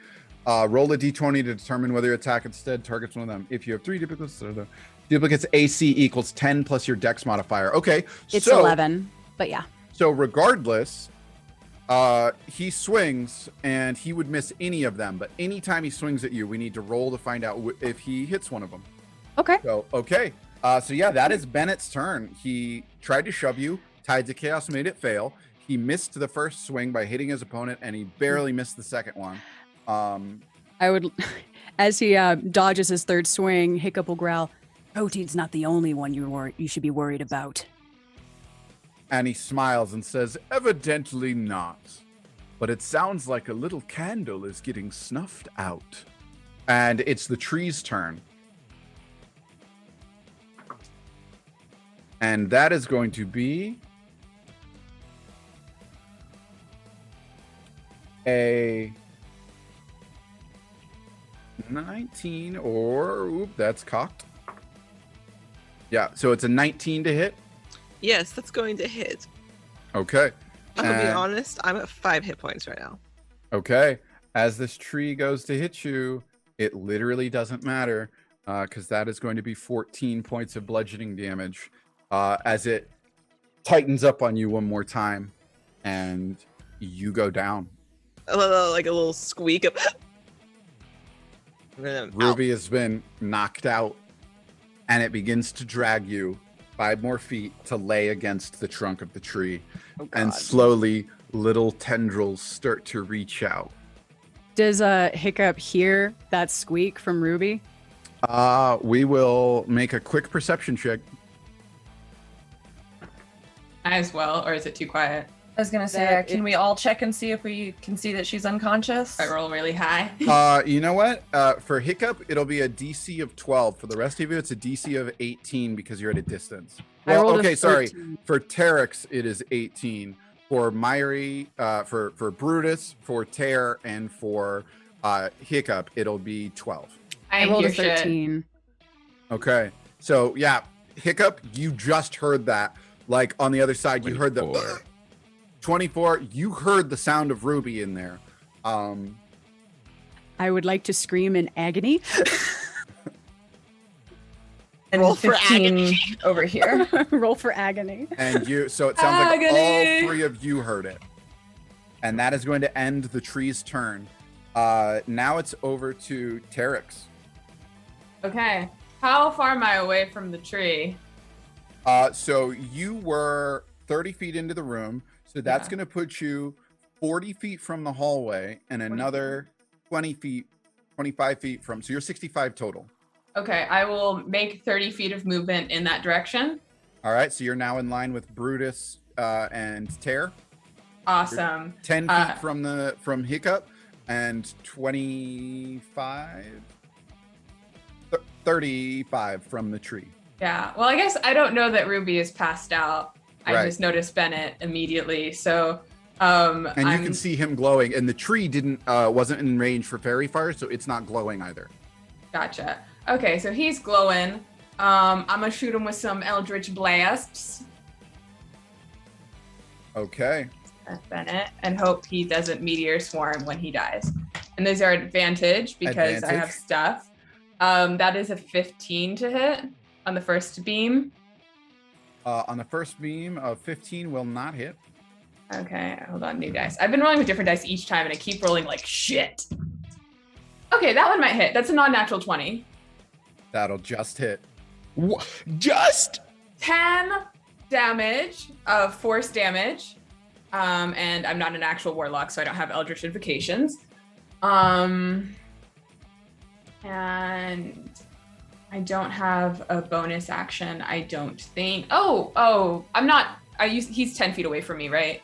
Speaker 1: roll a d20 to determine whether your attack instead targets one of them. If you have 3 duplicates, or the duplicates AC equals 10 plus your dex modifier. Okay,
Speaker 4: It's
Speaker 1: so
Speaker 4: 11, but yeah.
Speaker 1: So regardless, he swings and he would miss any of them. But anytime he swings at you, we need to roll to find out if he hits one of them.
Speaker 4: Okay.
Speaker 1: So okay. So yeah, that is Bennett's turn. He tried to shove you. Tides of Chaos made it fail. He missed the first swing by hitting his opponent, and he barely missed the second one.
Speaker 4: I would, as he dodges his third swing, Hiccup will growl, "Protein's not the only one you should be worried about."
Speaker 1: And he smiles and says, "Evidently not. But it sounds like a little candle is getting snuffed out." And it's the tree's turn. And that is going to be a 19 or, oop, that's cocked. Yeah, so it's a 19 to hit.
Speaker 6: Yes, that's going to hit.
Speaker 1: Okay.
Speaker 6: I'm gonna be
Speaker 1: And-
Speaker 6: honest. I'm at 5 hit points right now.
Speaker 1: Okay. As this tree goes to hit you, it literally doesn't matter because that is going to be 14 points of bludgeoning damage as it tightens up on you one more time and you go down.
Speaker 6: Like a little squeak of.
Speaker 1: Ruby has been knocked out and it begins to drag you 5 more feet to lay against the trunk of the tree.
Speaker 4: Oh,
Speaker 1: And slowly little tendrils start to reach out.
Speaker 4: Does Hiccup hear that squeak from Ruby?
Speaker 1: We will make a quick perception check.
Speaker 5: As well, or is it too quiet?
Speaker 2: I was gonna say,
Speaker 4: That
Speaker 2: can we all check and see if we can see that she's unconscious?
Speaker 5: I roll really high.
Speaker 1: You know what? For Hiccup, it'll be a DC of 12. For the rest of you, it's a DC of 18 because you're at a distance.
Speaker 4: I
Speaker 1: Well,
Speaker 4: rolled a
Speaker 1: okay, sorry.
Speaker 4: 13.
Speaker 1: For Terex, it is 18. For Myri, for Brutus, for Tear, and for Hiccup, it'll be 12.
Speaker 4: I rolled a
Speaker 5: hear shit.
Speaker 4: 13.
Speaker 1: Okay. So yeah, Hiccup, you just heard that. Like on the other side, you heard the
Speaker 3: 24.
Speaker 1: 24. You heard the sound of Ruby in there.
Speaker 4: I would like to scream in agony.
Speaker 2: And
Speaker 6: Roll for
Speaker 2: 15 over here.
Speaker 4: Roll for agony.
Speaker 1: And you, so it sounds like
Speaker 5: Agony.
Speaker 1: all 3 of you heard it. And that is going to end the tree's turn. Now it's over to Terex.
Speaker 5: Okay. How far am I away from the tree?
Speaker 1: So you were 30 feet into the room. So that's
Speaker 5: Yeah.
Speaker 1: going to put you 40 feet from the hallway and another 20 feet, 25 feet from. So you're 65 total.
Speaker 5: Okay, I will make 30 feet of movement in that direction.
Speaker 1: All right. So you're now in line with Brutus and Tear.
Speaker 5: Awesome.
Speaker 1: 10 feet from Hiccup and 25, 35 from the tree.
Speaker 5: Yeah. Well, I guess I don't know that Ruby is passed out. I
Speaker 1: Right.
Speaker 5: just noticed Bennett immediately. So,
Speaker 1: And you
Speaker 5: I'm-
Speaker 1: can see him glowing, and the tree wasn't in range for fairy fire, so it's not glowing either.
Speaker 5: Gotcha. Okay, so he's glowing. I'm gonna shoot him with some Eldritch Blasts.
Speaker 1: Okay.
Speaker 5: at Bennett and hope he doesn't meteor swarm when he dies. And those are advantage because I have stuff. That is a 15 to hit on the first beam.
Speaker 1: On the first beam of 15 will not hit.
Speaker 5: Okay, hold on, new dice. I've been rolling with different dice each time and I keep rolling like shit. Okay, that one might hit. That's a non-natural 20.
Speaker 1: That'll just hit.
Speaker 3: Just
Speaker 5: 10 damage of force damage. And I'm not an actual warlock, so I don't have Eldritch Invocations. And I don't have a bonus action, I don't think. I'm not. He's 10 feet away from me, right?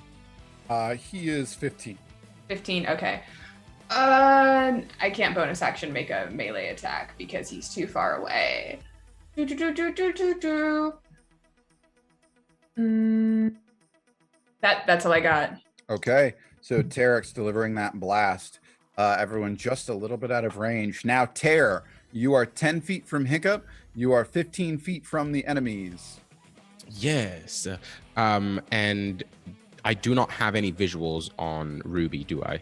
Speaker 1: He is 15.
Speaker 5: 15, okay. I can't bonus action make a melee attack because he's too far away. That's all I got.
Speaker 1: Okay, so Terex delivering that blast. Everyone just a little bit out of range. Now, Tear, you are 10 feet from Hiccup. You are 15 feet from the enemies.
Speaker 3: yes. And I do not have any visuals on Ruby, do I?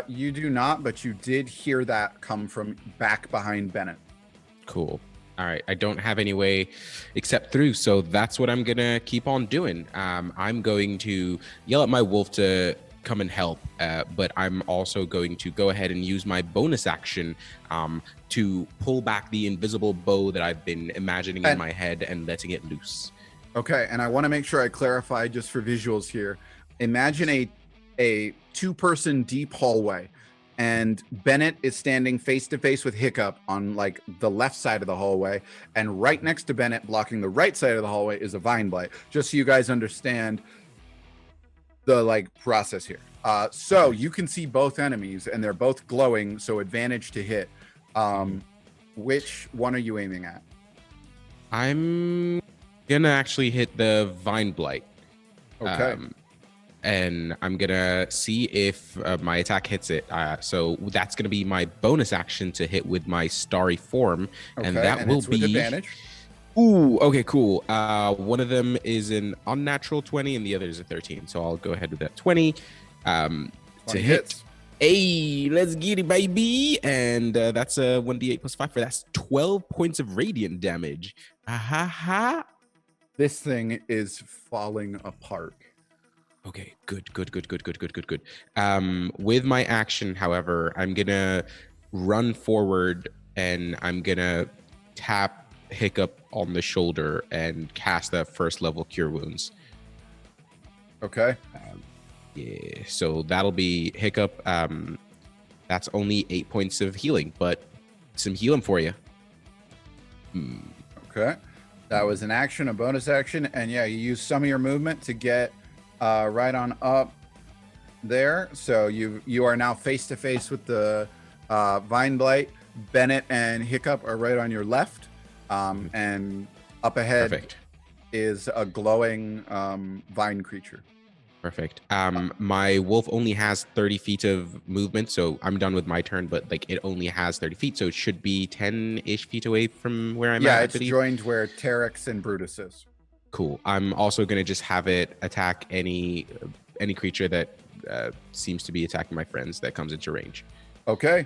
Speaker 1: You do not, but you did hear that come from back behind Bennett.
Speaker 3: Cool. All right. I don't have any way except through, so that's what I'm gonna keep on doing. I'm going to yell at my wolf to come and help, but I'm also going to go ahead and use my bonus action to pull back the invisible bow that I've been imagining in my head and letting it loose.
Speaker 1: Okay, and I want to make sure I clarify just for visuals here. Imagine a two-person deep hallway, and Bennett is standing face to face with Hiccup on like the left side of the hallway, and right next to Bennett, blocking the right side of the hallway, is a vine blight. Just so you guys understand the like process here. So you can see both enemies, and they're both glowing, so advantage to hit. Which one are you aiming at?
Speaker 3: I'm gonna actually hit the vine blight.
Speaker 1: Okay.
Speaker 3: And I'm gonna see if my attack hits it. So that's gonna be my bonus action to hit with my starry form, and that will be
Speaker 1: with advantage.
Speaker 3: Ooh, okay, cool. One of them is an unnatural 20, and the other is a 13. So I'll go ahead with that 20 to hit.
Speaker 1: Hits.
Speaker 3: Hey, let's get it, baby! And that's a 1d8 plus 5 for that's 12 points of radiant damage. Ha.
Speaker 1: This thing is falling apart.
Speaker 3: Okay, good. With my action, however, I'm gonna run forward and I'm gonna tap Hiccup on the shoulder and cast that first level Cure Wounds.
Speaker 1: Okay.
Speaker 3: Yeah, so that'll be Hiccup. That's only 8 points of healing, but some healing for you.
Speaker 1: Okay. That was an action, a bonus action, and yeah, you use some of your movement to get right on up there. So you are now face to face with the vine blight. Bennett and Hiccup are right on your left, and up ahead
Speaker 3: Perfect.
Speaker 1: is a glowing vine creature.
Speaker 3: Perfect. My wolf only has 30 feet of movement, so I'm done with my turn, but like it only has 30 feet, so it should be 10-ish feet away from where I'm at.
Speaker 1: Yeah,
Speaker 3: I
Speaker 1: it's
Speaker 3: believe.
Speaker 1: joined where Terex and Brutus is.
Speaker 3: Cool. I'm also going to just have it attack any creature that seems to be attacking my friends that comes into range.
Speaker 1: Okay.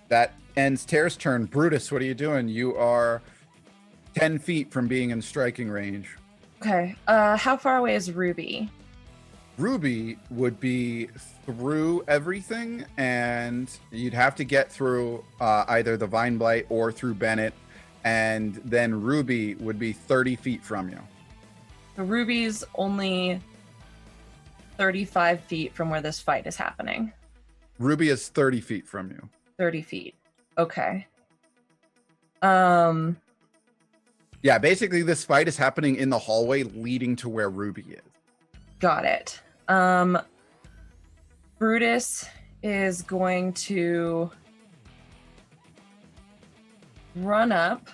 Speaker 1: That ends Tere's turn. Brutus, what are you doing? You are 10 feet from being in striking range.
Speaker 2: Okay. How far away is Ruby?
Speaker 1: Ruby would be through everything, and you'd have to get through either the vine blight or through Bennett, and then Ruby would be 30 feet from you.
Speaker 2: Ruby's only 35 feet from where this fight is happening.
Speaker 1: Ruby is 30 feet from you.
Speaker 2: 30 feet. Okay.
Speaker 1: Yeah, basically this fight is happening in the hallway leading to where Ruby is.
Speaker 2: Got it. Brutus is going to run up.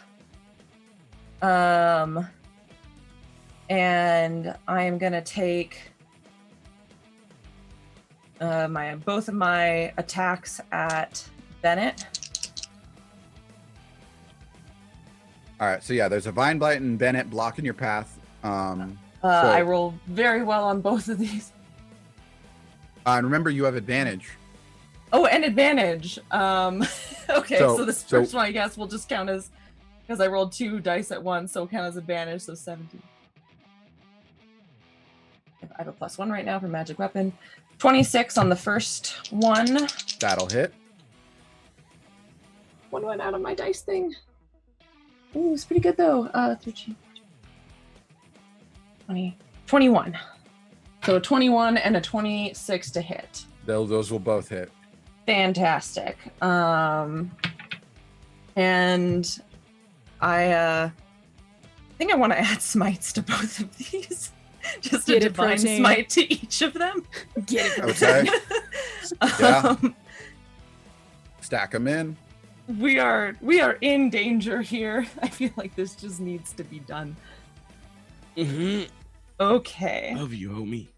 Speaker 2: And I'm gonna take both of my attacks at Bennett.
Speaker 1: All right, so yeah, there's a vine blight and Bennett blocking your path.
Speaker 2: I roll very well on both of these.
Speaker 1: And remember, you have advantage.
Speaker 2: Oh, and advantage. Okay, so this first one, I guess, will just count as, because I rolled 2 dice at once, so it'll count as advantage, so 17. I have a +1 right now for magic weapon. 26 on the first one.
Speaker 1: That'll hit.
Speaker 2: One went out of my dice thing. Ooh, it's pretty good though. 13, 20, 21. So a 21 and a 26 to hit.
Speaker 1: Those will both hit.
Speaker 2: Fantastic. And I think I want to add smites to both of these. Just a divine smite to each of them.
Speaker 4: Get it.
Speaker 1: Okay. Yeah. Stack them in.
Speaker 2: We are in danger here. I feel like this just needs to be done.
Speaker 3: Mm-hmm.
Speaker 2: Okay.
Speaker 3: Love you, homie.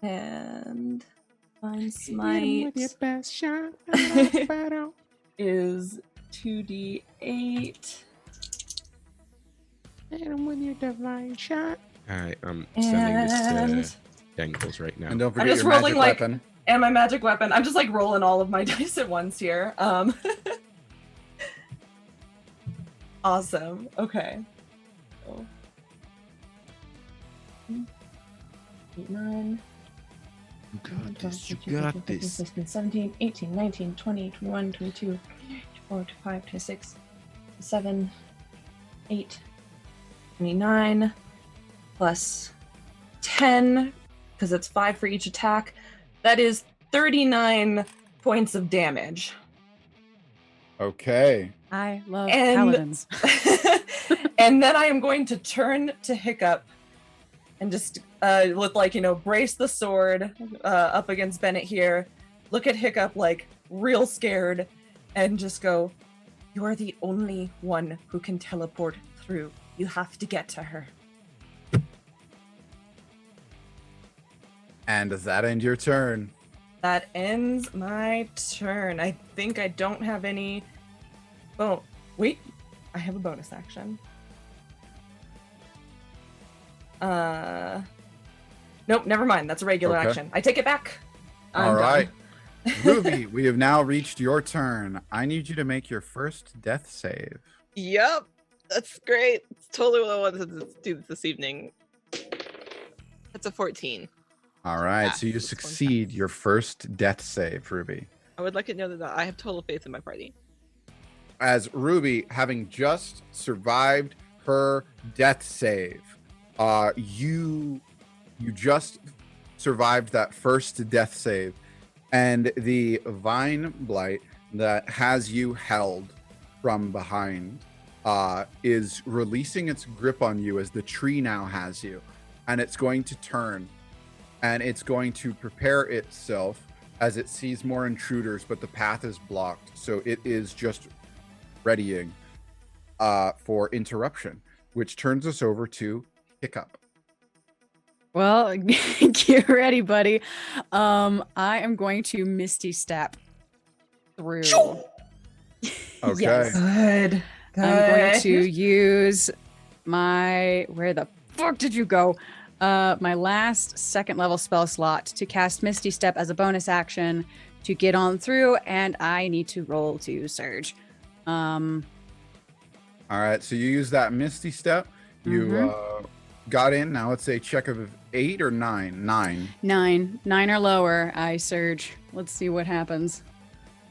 Speaker 2: And Divine Smite
Speaker 3: with your best shot.
Speaker 2: is 2d8.
Speaker 3: Hit him with your divine shot. Alright, I'm sending this to Dangles right now.
Speaker 1: And don't
Speaker 2: I'm
Speaker 1: forget
Speaker 2: just
Speaker 1: your
Speaker 2: rolling
Speaker 1: magic
Speaker 2: like
Speaker 1: weapon.
Speaker 2: and my magic weapon. I'm just like rolling all of my dice at once here. Awesome. Okay. So, 8, 9.
Speaker 3: You got
Speaker 2: 12,
Speaker 3: this. You
Speaker 2: 13, 14,
Speaker 3: got
Speaker 2: 15,
Speaker 3: this.
Speaker 2: 16, 17, 18, 19, 20, 21, 22, 24, 25, 26, 27, 8, 29, plus 10, because it's 5 for each attack. That is 39 points of damage.
Speaker 1: Okay.
Speaker 4: I love
Speaker 2: And-
Speaker 4: paladins.
Speaker 2: And then I am going to turn to Hiccup and just with like, brace the sword up against Bennett here. Look at Hiccup like real scared and just go, "You're the only one who can teleport through. You have to get to her."
Speaker 1: And does that end your turn?
Speaker 2: That ends my turn. I think I don't have any. Oh, wait. I have a bonus action. Nope, never mind. That's a regular
Speaker 1: Okay.
Speaker 2: action. I take it back. I'm
Speaker 1: All right.
Speaker 2: done.
Speaker 1: Ruby, we have now reached your turn. I need you to make your first death save.
Speaker 6: Yep, that's great. It's totally what I wanted to do this evening. That's a 14.
Speaker 1: All right.
Speaker 6: Yeah,
Speaker 1: So you
Speaker 6: this one
Speaker 1: succeed
Speaker 6: counts.
Speaker 1: your first death save, Ruby.
Speaker 6: I would like to know that I have total faith in my party.
Speaker 1: As Ruby, having just survived her death save, you just survived that first death save, and the vine blight that has you held from behind is releasing its grip on you as the tree now has you, and it's going to turn, and it's going to prepare itself as it sees more intruders, but the path is blocked, so it is just readying for interruption, which turns us over to Hiccup.
Speaker 4: Well, get ready, buddy. I am going to Misty Step through.
Speaker 1: Okay.
Speaker 4: Yes.
Speaker 2: Good.
Speaker 4: I'm going to use my. Where the fuck did you go? My last second level spell slot to cast Misty Step as a bonus action to get on through, and I need to roll to surge.
Speaker 1: All right, so you use that Misty Step. You got in. Now it's a check of 8 or 9. 9.
Speaker 4: 9 or lower. I surge. Let's see what happens.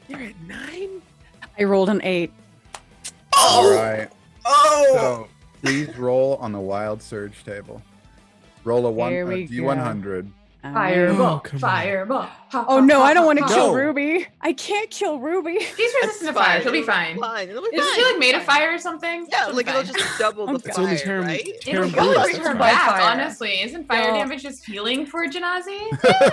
Speaker 3: You're at 9?
Speaker 4: I rolled an 8.
Speaker 1: All right. So please roll on the wild surge table. Roll a
Speaker 4: Here we
Speaker 1: D100.
Speaker 5: Fireball,
Speaker 3: Oh, come on.
Speaker 5: fireball.
Speaker 4: Oh no, I don't want to
Speaker 1: No.
Speaker 4: kill Ruby. I can't kill Ruby.
Speaker 5: She's resistant to fire. She'll be fine.
Speaker 6: It'll be
Speaker 5: Isn't
Speaker 6: fine.
Speaker 5: she like made of fire or something?
Speaker 6: Yeah,
Speaker 5: She'll be
Speaker 6: like it'll
Speaker 5: fine.
Speaker 6: just double the
Speaker 4: It's
Speaker 6: fire,
Speaker 3: only term-
Speaker 6: right?
Speaker 3: term
Speaker 5: It'll go
Speaker 3: Brutus,
Speaker 5: through
Speaker 3: that's
Speaker 5: her
Speaker 3: fine.
Speaker 5: back,
Speaker 2: Fire.
Speaker 5: honestly. Isn't fire
Speaker 4: No.
Speaker 5: damage just healing for Janazi?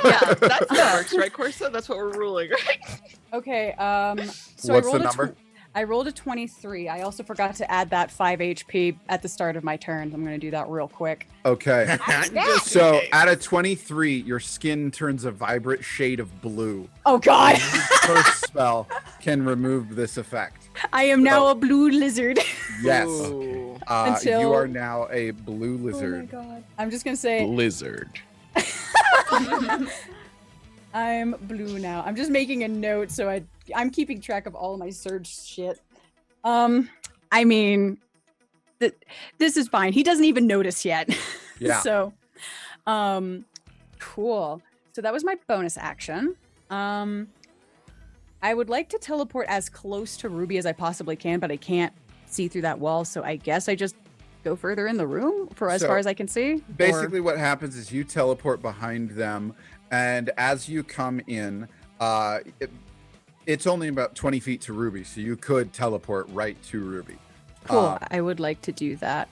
Speaker 6: Yeah, that's how it works, right, Corsa? That's what we're ruling, right?
Speaker 4: Okay, so
Speaker 1: What's
Speaker 4: I rolled
Speaker 1: the number?
Speaker 4: I rolled a 23. I also forgot to add that 5 HP at the start of my turn. I'm going to do that real quick.
Speaker 1: Okay.
Speaker 3: Just
Speaker 1: So
Speaker 3: in case.
Speaker 1: at a 23, your skin turns a vibrant shade of blue.
Speaker 4: Oh god,
Speaker 1: First spell can remove this effect.
Speaker 4: I am now a blue lizard.
Speaker 1: Yes.
Speaker 6: Ooh.
Speaker 4: Until-
Speaker 1: You are now a blue
Speaker 2: Oh my
Speaker 1: lizard.
Speaker 2: god.
Speaker 4: I'm just gonna say
Speaker 3: Blizzard.
Speaker 4: I'm blue now. I'm just making a note so I'm keeping track of all my surge shit. I mean, this is fine. He doesn't even notice yet.
Speaker 1: Yeah.
Speaker 4: So, cool. So that was my bonus action. I would like to teleport as close to Ruby as I possibly can, but I can't see through that wall. So I guess I just go further in the room for as
Speaker 1: So,
Speaker 4: far as I can see.
Speaker 1: Basically, what happens is you teleport behind them, and as you come in, it's only about 20 feet to Ruby, so you could teleport right to Ruby.
Speaker 4: Cool. I would like to do that.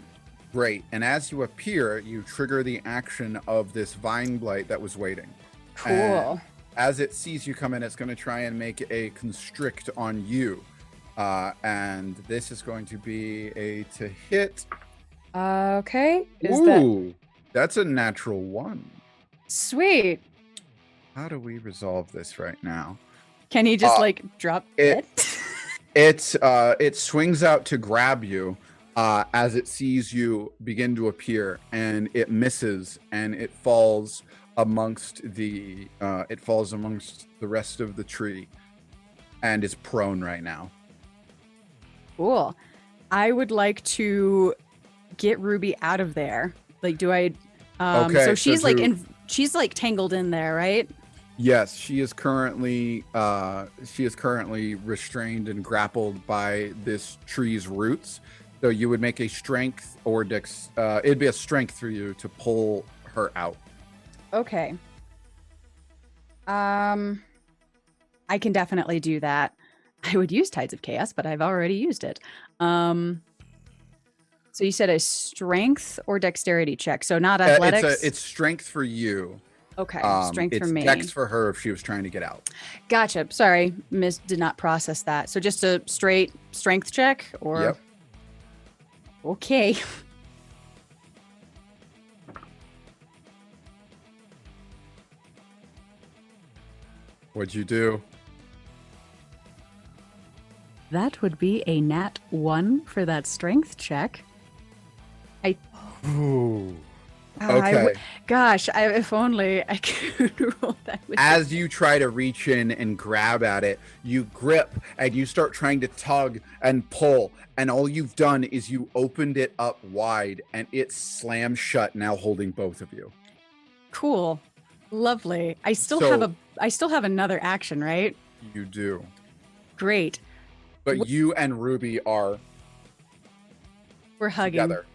Speaker 1: Great. And as you appear, you trigger the action of this vine blight that was waiting.
Speaker 4: Cool.
Speaker 1: And as it sees you come in, it's going to try and make a constrict on you. And this is going to be a to hit.
Speaker 4: Okay.
Speaker 1: That's a natural 1.
Speaker 4: Sweet?
Speaker 1: How do we resolve this right now?
Speaker 4: Can he just drop
Speaker 1: it-
Speaker 4: it?
Speaker 1: It swings out to grab you as it sees you begin to appear, and it misses, and it falls amongst the rest of the tree, and is prone right now.
Speaker 4: Cool. I would like to get Ruby out of there. Like, do I?
Speaker 1: Okay,
Speaker 4: So
Speaker 1: so
Speaker 4: she's
Speaker 1: to-
Speaker 4: she's tangled in there, right?
Speaker 1: Yes, she is currently restrained and grappled by this tree's roots. So you would make a strength or dex. It'd be a strength for you to pull her out.
Speaker 4: Okay. I can definitely do that. I would use Tides of Chaos, but I've already used it. So you said a strength or dexterity check, so not athletics.
Speaker 1: It's strength for you.
Speaker 4: Okay, strength for
Speaker 1: it's
Speaker 4: me.
Speaker 1: dex for her if she was trying to get out.
Speaker 4: Gotcha. Sorry, Miss did not process that. So just a straight strength check, or
Speaker 1: Yep.
Speaker 4: Okay.
Speaker 1: What'd you do?
Speaker 4: That would be a nat 1 for that strength check.
Speaker 1: Ooh.
Speaker 4: I
Speaker 1: Okay.
Speaker 4: Gosh, if only I could roll that with
Speaker 1: As you try to reach in and grab at it, you grip and you start trying to tug and pull. And all you've done is you opened it up wide and it slams shut, now holding both of you.
Speaker 4: Cool. Lovely. I still have another action, right?
Speaker 1: You do.
Speaker 4: Great.
Speaker 1: But you and Ruby are
Speaker 4: We're hugging.
Speaker 1: together.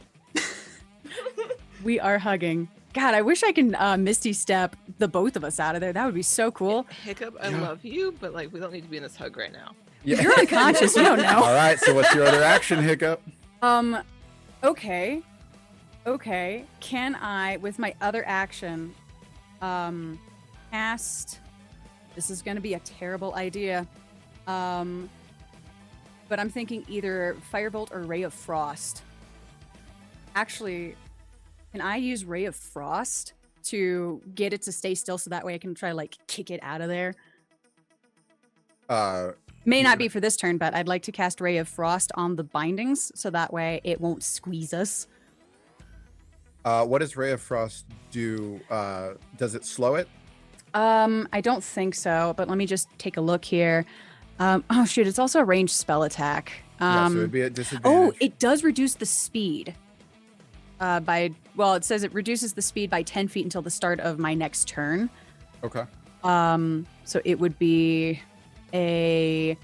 Speaker 4: We are hugging. God, I wish I can Misty Step the both of us out of there. That would be so cool.
Speaker 6: Hiccup, I
Speaker 1: Yeah.
Speaker 6: love you, but we don't need to be in this hug right now.
Speaker 1: Yeah.
Speaker 4: You're unconscious. You don't know.
Speaker 1: All right. So what's your other action, Hiccup?
Speaker 4: Okay. Can I, with my other action, cast? This is going to be a terrible idea. But I'm thinking either Firebolt or Ray of Frost. Actually, can I use Ray of Frost to get it to stay still so that way I can try kick it out of there? May not be for this turn, but I'd like to cast Ray of Frost on the bindings so that way it won't squeeze us.
Speaker 1: What does Ray of Frost do? Does it slow it?
Speaker 4: I don't think so, but let me just take a look here. Oh shoot, it's also a ranged spell attack.
Speaker 1: Yeah, so it'd be at disadvantage.
Speaker 4: Oh, it does reduce the speed. It says it reduces the speed by 10 feet until the start of my next turn.
Speaker 1: Okay.
Speaker 4: So it would be so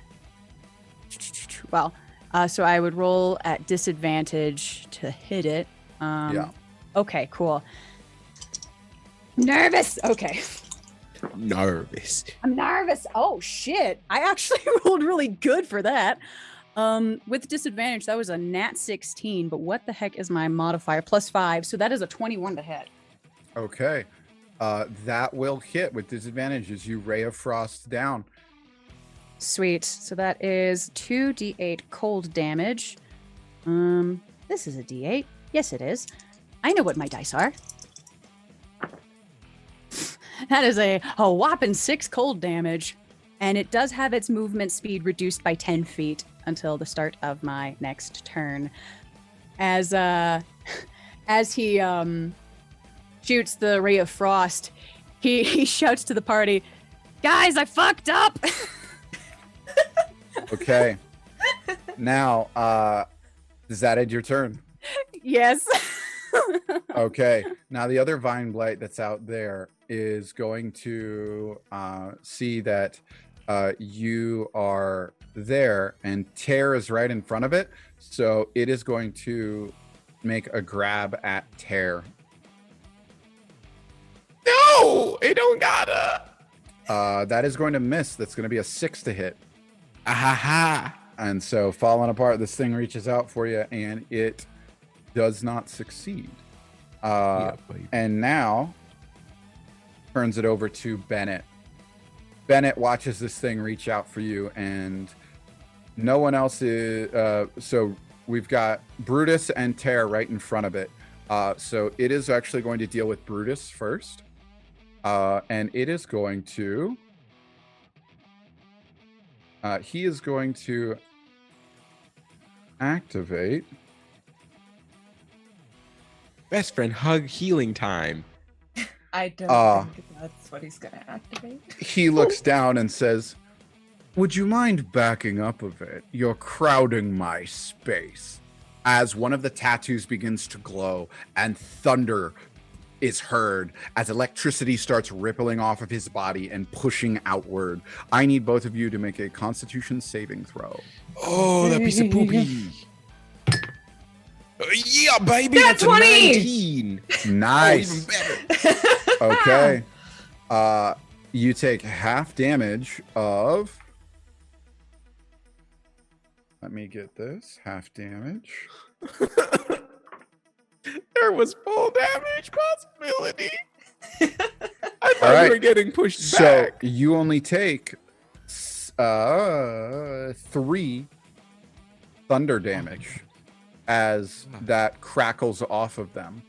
Speaker 4: I would roll at disadvantage to hit it.
Speaker 1: Yeah.
Speaker 4: Okay, cool. Nervous. Okay.
Speaker 3: Nervous.
Speaker 4: I'm nervous. Oh shit. I actually rolled really good for that. With disadvantage, that was a nat 16, but what the heck is my modifier? +5, so that is a 21 to hit.
Speaker 1: Okay. That will hit with disadvantage as you Ray of Frost down.
Speaker 4: Sweet. So that is 2d8 cold damage. This is a d8. Yes, it is. I know what my dice are. That is a whopping 6 cold damage. And it does have its movement speed reduced by 10 feet until the start of my next turn. as he shoots the ray of frost, he shouts to the party, "Guys, I fucked up."
Speaker 1: Okay. Now, does that end your turn?
Speaker 4: Yes.
Speaker 1: Okay. Now the other vine blight that's out there is going to see that you are there, and Tear is right in front of it. So it is going to make a grab at Tear.
Speaker 3: No, it don't gotta.
Speaker 1: That is going to miss. That's going to be a 6 to hit.
Speaker 3: Ahaha.
Speaker 1: And so, falling apart, this thing reaches out for you, and it does not succeed. And now turns it over to Bennett. Bennett watches this thing reach out for you, and no one else is. So we've got Brutus and Tear right in front of it. So it is actually going to deal with Brutus first, and it is going to. He is going to activate.
Speaker 3: Best friend hug healing time.
Speaker 2: I don't think that's what he's gonna activate.
Speaker 1: He looks down and says, "Would you mind backing up a bit? You're crowding my space." As one of the tattoos begins to glow and thunder is heard as electricity starts rippling off of his body and pushing outward. I need both of you to make a Constitution saving throw.
Speaker 3: Oh, that piece of poopy. Yeah, baby.
Speaker 2: Nat
Speaker 3: That's a
Speaker 2: 20!
Speaker 3: 19.
Speaker 1: Nice.
Speaker 3: Oh, even better.
Speaker 1: Okay. You take half damage of. Let me get this. Half damage.
Speaker 3: There was full damage possibility. I thought
Speaker 1: right.
Speaker 3: you were getting pushed
Speaker 1: So
Speaker 3: back.
Speaker 1: you only take 3 thunder damage as that crackles off of them.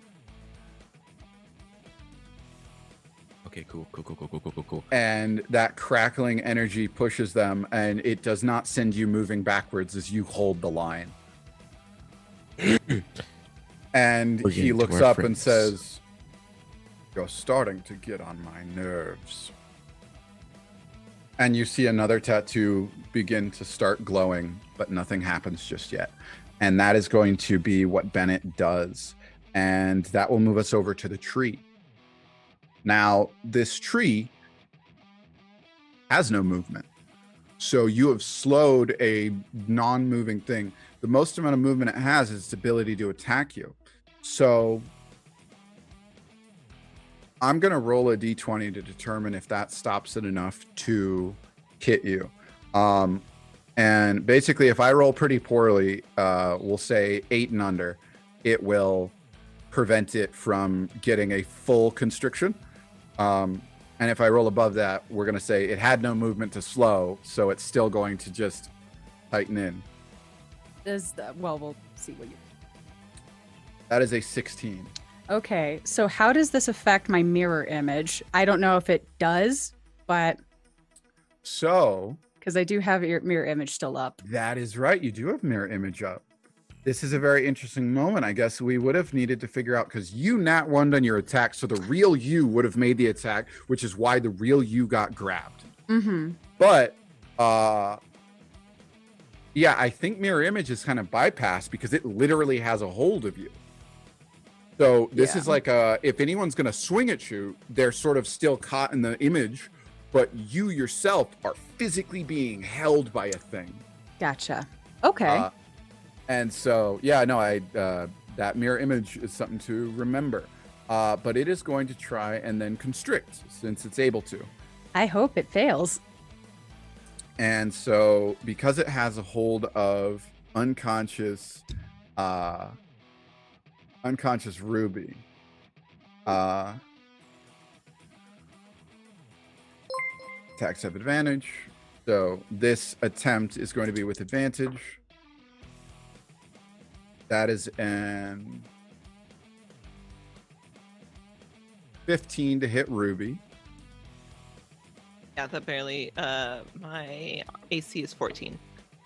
Speaker 3: Okay, cool.
Speaker 1: And that crackling energy pushes them, and it does not send you moving backwards as you hold the line. And
Speaker 3: We're
Speaker 1: he
Speaker 3: getting to
Speaker 1: looks
Speaker 3: our
Speaker 1: up and
Speaker 3: friends.
Speaker 1: says, "You're starting to get on my nerves." And you see another tattoo begin to start glowing, but nothing happens just yet. And that is going to be what Bennett does. And that will move us over to the tree. Now, this tree has no movement. So you have slowed a non-moving thing. The most amount of movement it has is its ability to attack you. So I'm going to roll a d20 to determine if that stops it enough to hit you. And basically, if I roll pretty poorly, we'll say 8 and under, it will prevent it from getting a full constriction. And if I roll above that, we're going to say it had no movement to slow, so it's still going to just tighten in.
Speaker 4: We'll see what you.
Speaker 1: That is a 16.
Speaker 4: Okay, so how does this affect my mirror image? I don't know if it does, but
Speaker 1: So
Speaker 4: because I do have your mirror image still up.
Speaker 1: that is right. You do have mirror image up. This is a very interesting moment. I guess we would have needed to figure out, because you nat 1'd on your attack, so the real you would have made the attack, which is why the real you got grabbed.
Speaker 4: Mm-hmm.
Speaker 1: But yeah, I think mirror image is kind of bypassed because it literally has a hold of you. So this is like if anyone's going to swing at you, they're sort of still caught in the image, but you yourself are physically being held by a thing.
Speaker 4: Gotcha. Okay.
Speaker 1: And so, yeah, no, that mirror image is something to remember. But it is going to try and then constrict since it's able to.
Speaker 4: I hope it fails.
Speaker 1: And so, because it has a hold of unconscious Ruby, attacks have advantage. So this attempt is going to be with advantage. That is an 15 to hit Ruby.
Speaker 6: Yeah, that barely. My AC is 14.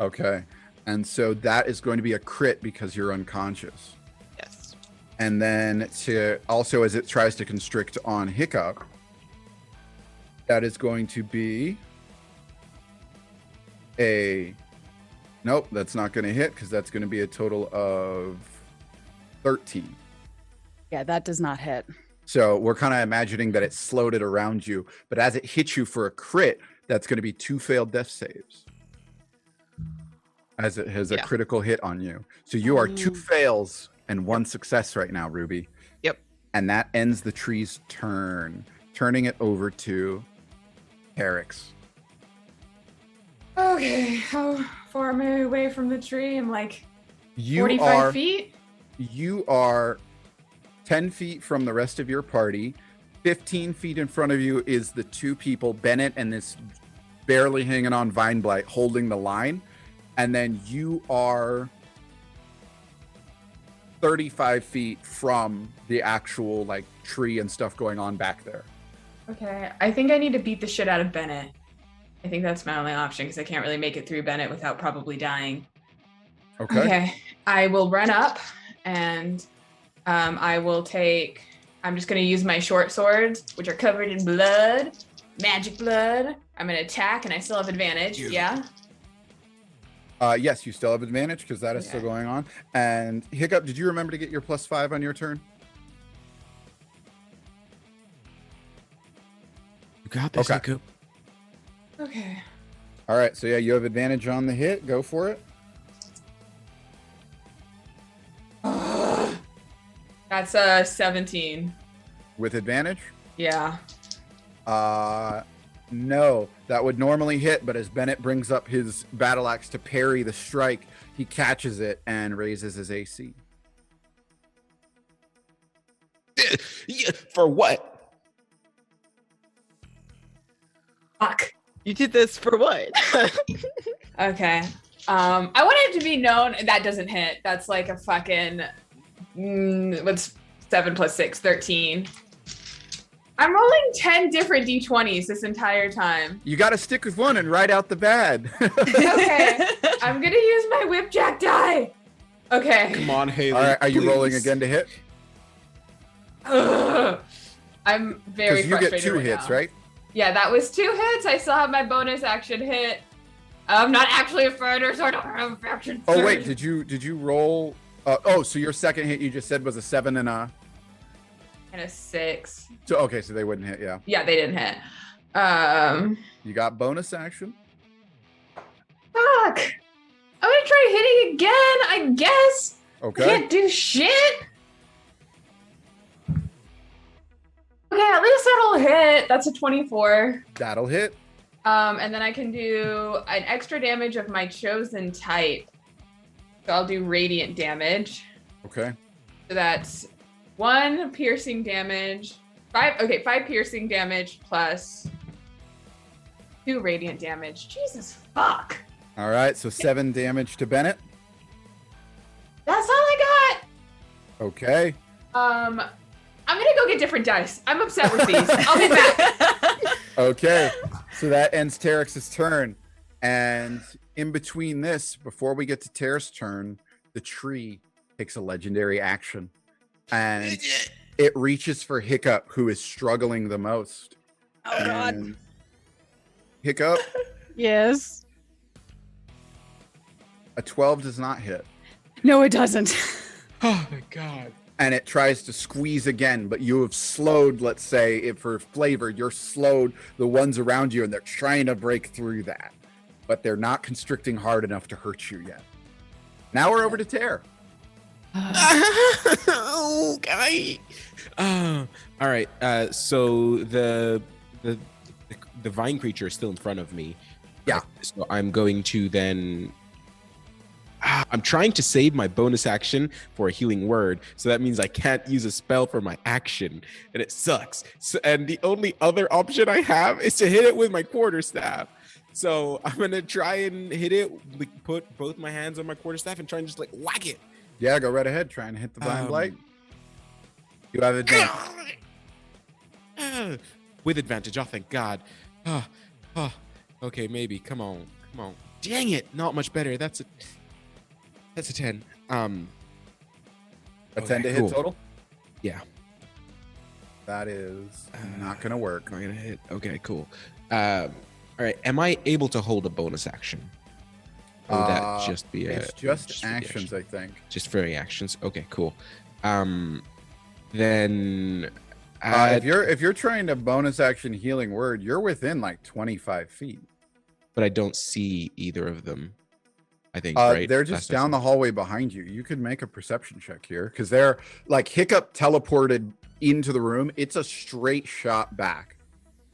Speaker 1: Okay. And so that is going to be a crit because you're unconscious.
Speaker 6: Yes.
Speaker 1: And then also as it tries to constrict on Hiccup, that is going to be nope, that's not going to hit because that's going to be a total of 13.
Speaker 4: Yeah, that does not hit.
Speaker 1: So we're kind of imagining that it slowed it around you, but as it hits you for a crit, that's going to be 2 failed death saves. As it has a critical hit on you. So you are 2 fails and 1 success right now, Ruby.
Speaker 6: Yep.
Speaker 1: And that ends the tree's turn, turning it over to Eric's.
Speaker 5: Okay, how far am I away from the tree? I'm like
Speaker 1: You
Speaker 5: 45 feet?
Speaker 1: You are 10 feet from the rest of your party. 15 feet in front of you is the 2 people, Bennett and this barely hanging on Vine Blight, holding the line. And then you are 35 feet from the actual like tree and stuff going on back there.
Speaker 5: Okay, I think I need to beat the shit out of Bennett. I think that's my only option because I can't really make it through Bennett without probably dying. Okay, I will run up and I will take, I'm just going to use my short swords, which are covered in blood, magic blood. I'm going to attack and I still have advantage. Yeah.
Speaker 1: Yes, you still have advantage because that is still going on. And Hiccup, did you remember to get your +5 on your turn?
Speaker 3: You got this, Hiccup.
Speaker 5: Okay.
Speaker 1: All right, so yeah, you have advantage on the hit. Go for it.
Speaker 5: That's 17.
Speaker 1: With advantage?
Speaker 5: Yeah.
Speaker 1: No, that would normally hit, but as Bennett brings up his battle axe to parry the strike, he catches it and raises his AC.
Speaker 3: For what?
Speaker 5: Fuck.
Speaker 6: You did this for what?
Speaker 5: Okay. I want it to be known that doesn't hit. That's like a fucking what's 7 + 6, 13. I'm rolling 10 different d20s this entire time.
Speaker 1: You got to stick with one and ride out the bad.
Speaker 5: Okay. I'm gonna use my whipjack die. Okay.
Speaker 3: Come on, Haley.
Speaker 1: All right, are you
Speaker 3: please.
Speaker 1: rolling again to hit?
Speaker 5: Ugh. I'm very
Speaker 1: Because you
Speaker 5: frustrated
Speaker 1: get 2
Speaker 5: right
Speaker 1: hits,
Speaker 5: now.
Speaker 1: right?
Speaker 5: Yeah, that was 2 hits. I still have my bonus action hit. I'm not actually a fighter, so I don't have action.
Speaker 1: Oh wait, did you roll? So your second hit you just said was a 7 and a.
Speaker 5: And a 6.
Speaker 1: So okay, so they wouldn't hit. Yeah.
Speaker 5: Yeah, they didn't hit.
Speaker 1: You got bonus action.
Speaker 5: Fuck. I'm gonna try hitting again, I guess.
Speaker 1: Okay.
Speaker 5: Can't do shit. Okay, at least that'll hit. That's a 24.
Speaker 1: That'll hit.
Speaker 5: And then I can do an extra damage of my chosen type. So I'll do radiant damage.
Speaker 1: Okay.
Speaker 5: So that's 1 piercing damage. 5 piercing damage plus 2 radiant damage. Jesus fuck.
Speaker 1: All right, so 7 damage to Bennett.
Speaker 5: That's all I
Speaker 1: Okay.
Speaker 5: got. I'm gonna go get different dice. I'm upset with these. I'll be back.
Speaker 1: Okay. So that ends Terex's turn. And in between this, before we get to Terex's turn, the tree takes a legendary action. And it reaches for Hiccup, who is struggling the most.
Speaker 4: Oh, God.
Speaker 1: And Hiccup,
Speaker 4: Yes.
Speaker 1: a 12 does not hit.
Speaker 4: No, it doesn't.
Speaker 3: Oh my God.
Speaker 1: And it tries to squeeze again, but you have slowed, let's say, if for flavor, you're slowed the ones around you, and they're trying to break through that. But they're not constricting hard enough to hurt you yet. Now we're over to Tear.
Speaker 3: Okay. All right. So the vine creature is still in front of me.
Speaker 1: Yeah.
Speaker 3: So I'm going to then. I'm trying to save my bonus action for a healing word, so that means I can't use a spell for my action, and it sucks. So, and the only other option I have is to hit it with my quarterstaff. So I'm gonna try and hit it. Like, put both my hands on my quarterstaff and try and just like whack it.
Speaker 1: Yeah, go right ahead. Try and hit the Vine Blight. You have advantage.
Speaker 3: With advantage. Oh, thank God. Okay, maybe. Come on. Dang it. Not much better. That's a That's a 10.
Speaker 1: A 10 to
Speaker 3: cool.
Speaker 1: hit total?
Speaker 3: Yeah.
Speaker 1: That is not going to work.
Speaker 3: Not gonna hit. Okay, cool. All right. Am I able to hold a bonus action? Or would that just be a?
Speaker 1: It's just
Speaker 3: for the
Speaker 1: actions,
Speaker 3: action?
Speaker 1: I think.
Speaker 3: Just for actions. Okay, cool. Then
Speaker 1: If you're trying to bonus action healing word, you're within like 25 feet.
Speaker 3: but I don't see either of them. I think right.
Speaker 1: They're just down the hallway behind you. You could make a perception check here because they're like Hiccup teleported into the room. It's a straight shot back.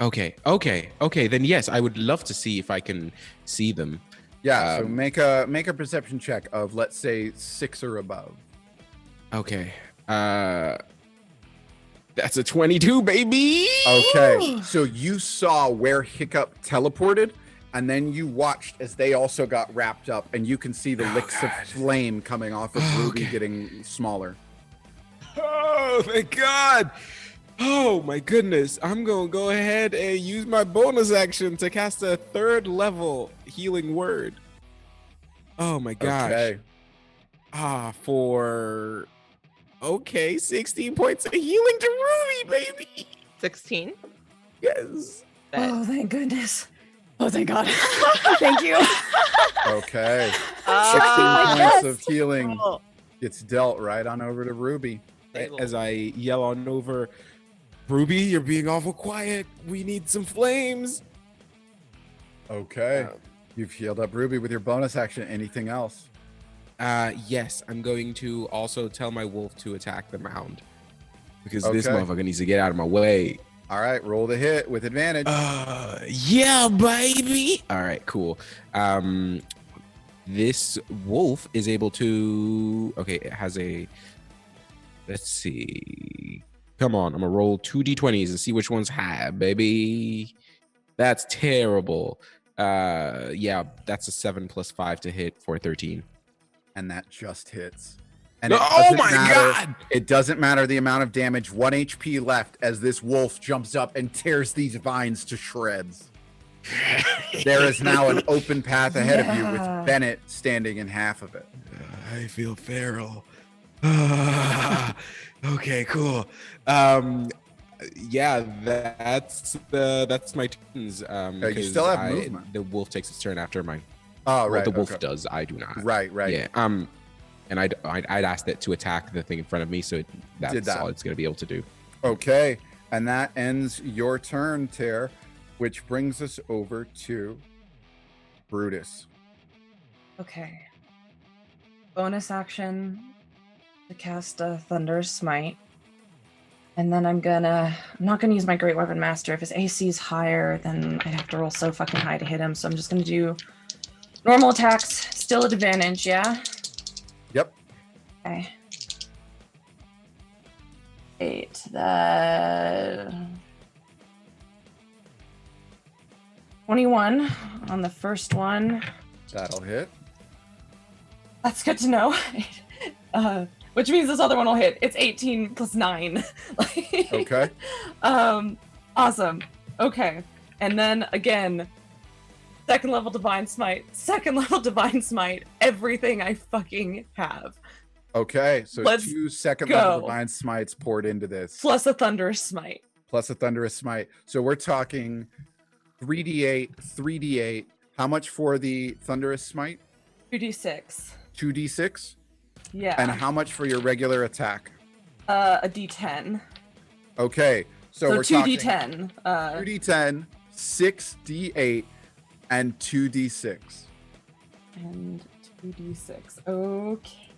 Speaker 3: Okay. Then yes, I would love to see if I can see them.
Speaker 1: Yeah. So make a perception check of, let's say, 6 or above.
Speaker 3: Okay. That's a 22, baby.
Speaker 1: Okay. So you saw where Hiccup teleported, and then you watched as they also got wrapped up, and you can see the licks of flame coming off of Ruby getting smaller.
Speaker 3: Oh, thank God. Oh, my goodness. I'm going to go ahead and use my bonus action to cast a 3rd level healing word. Oh, my gosh.
Speaker 1: Okay.
Speaker 3: For 16 points of healing to Ruby, baby.
Speaker 6: 16.
Speaker 3: Yes.
Speaker 2: Oh, thank goodness.
Speaker 4: Oh, thank God. Thank you.
Speaker 1: Okay. 16
Speaker 6: Ah,
Speaker 1: points of healing
Speaker 6: cool.
Speaker 1: gets dealt right on over to Ruby.
Speaker 3: As I yell on over, Ruby, you're being awful quiet. We need some flames.
Speaker 1: Okay. You've healed up Ruby with your bonus action. Anything else?
Speaker 3: Yes, I'm going to also tell my wolf to attack the mound because this
Speaker 1: Okay.
Speaker 3: motherfucker needs to get out of my way.
Speaker 1: All right. Roll the hit with advantage.
Speaker 3: Yeah, baby. All right, cool. This wolf is able to. Okay, it has a. Let's see. Come on, I'm gonna roll 2 d20s and see which ones have, baby. That's terrible. Yeah, that's a 7 plus 5 to hit for 13.
Speaker 1: And that just hits. And
Speaker 3: Oh
Speaker 1: doesn't
Speaker 3: my
Speaker 1: matter-
Speaker 3: God!
Speaker 1: It doesn't matter the amount of damage. 1 HP left as this wolf jumps up and tears these vines to shreds. There is now an open path ahead of you
Speaker 2: Yeah.
Speaker 1: with Bennett standing in half of it.
Speaker 3: I feel feral. Okay, cool. Yeah, that's my turns.
Speaker 1: You still have
Speaker 3: 'cause
Speaker 1: movement.
Speaker 3: The wolf takes its turn after mine.
Speaker 1: Oh,
Speaker 3: Well,
Speaker 1: right.
Speaker 3: the wolf
Speaker 1: okay.
Speaker 3: does. I do not.
Speaker 1: Right.
Speaker 3: Yeah. And I'd asked it to attack the thing in front of me, so that's
Speaker 1: that.
Speaker 3: all it's gonna be able to do.
Speaker 1: Okay. And that ends your turn, Tear, which brings us over to Brutus.
Speaker 2: Okay. Bonus action to cast a Thunder Smite. And then I'm not gonna use my Great Weapon Master. If his AC is higher, then I'd have to roll so fucking high to hit him. So I'm just gonna do normal attacks, still at advantage, yeah?
Speaker 1: Yep.
Speaker 2: Okay. 8. The 21 on the first one.
Speaker 1: That'll hit.
Speaker 2: That's good to know. Which means this other one will hit. It's 18 plus 9. Like,
Speaker 1: Okay.
Speaker 2: Awesome. Okay. And then again, second level Divine Smite. Everything I fucking have.
Speaker 1: Okay. So
Speaker 2: Let's
Speaker 1: 2 second level
Speaker 2: go.
Speaker 1: divine smites poured into this.
Speaker 2: Plus a Thunderous Smite.
Speaker 1: Plus a thunderous smite. So we're talking 3d8, 3d8. How much for the thunderous smite?
Speaker 2: 2d6.
Speaker 1: 2d6.
Speaker 2: Yeah.
Speaker 1: And how much for your regular attack?
Speaker 2: A d10.
Speaker 1: Okay. So
Speaker 2: So
Speaker 1: we're
Speaker 2: 2d10.
Speaker 1: 2d10, 6d8, and 2d6.
Speaker 2: And 2d6.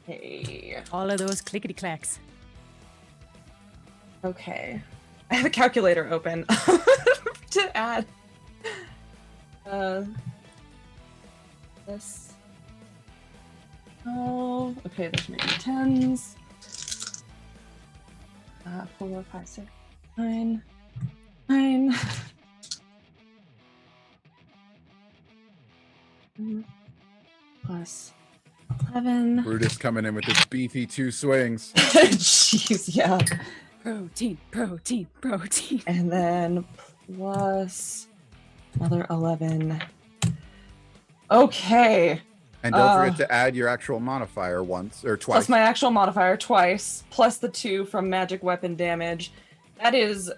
Speaker 2: Okay.
Speaker 4: All of those clickety clacks.
Speaker 2: Okay. I have a calculator open to add. This. Oh, okay, there's maybe 10s. 4, 5, 6, 9. 9. Plus 11.
Speaker 1: Brutus coming in with his beefy 2 swings.
Speaker 2: Jeez, yeah.
Speaker 4: Protein, protein, protein.
Speaker 2: And then plus another 11. Okay.
Speaker 1: And don't forget to add your actual modifier once or twice.
Speaker 2: Plus my actual modifier twice, plus the 2 from magic weapon damage. That is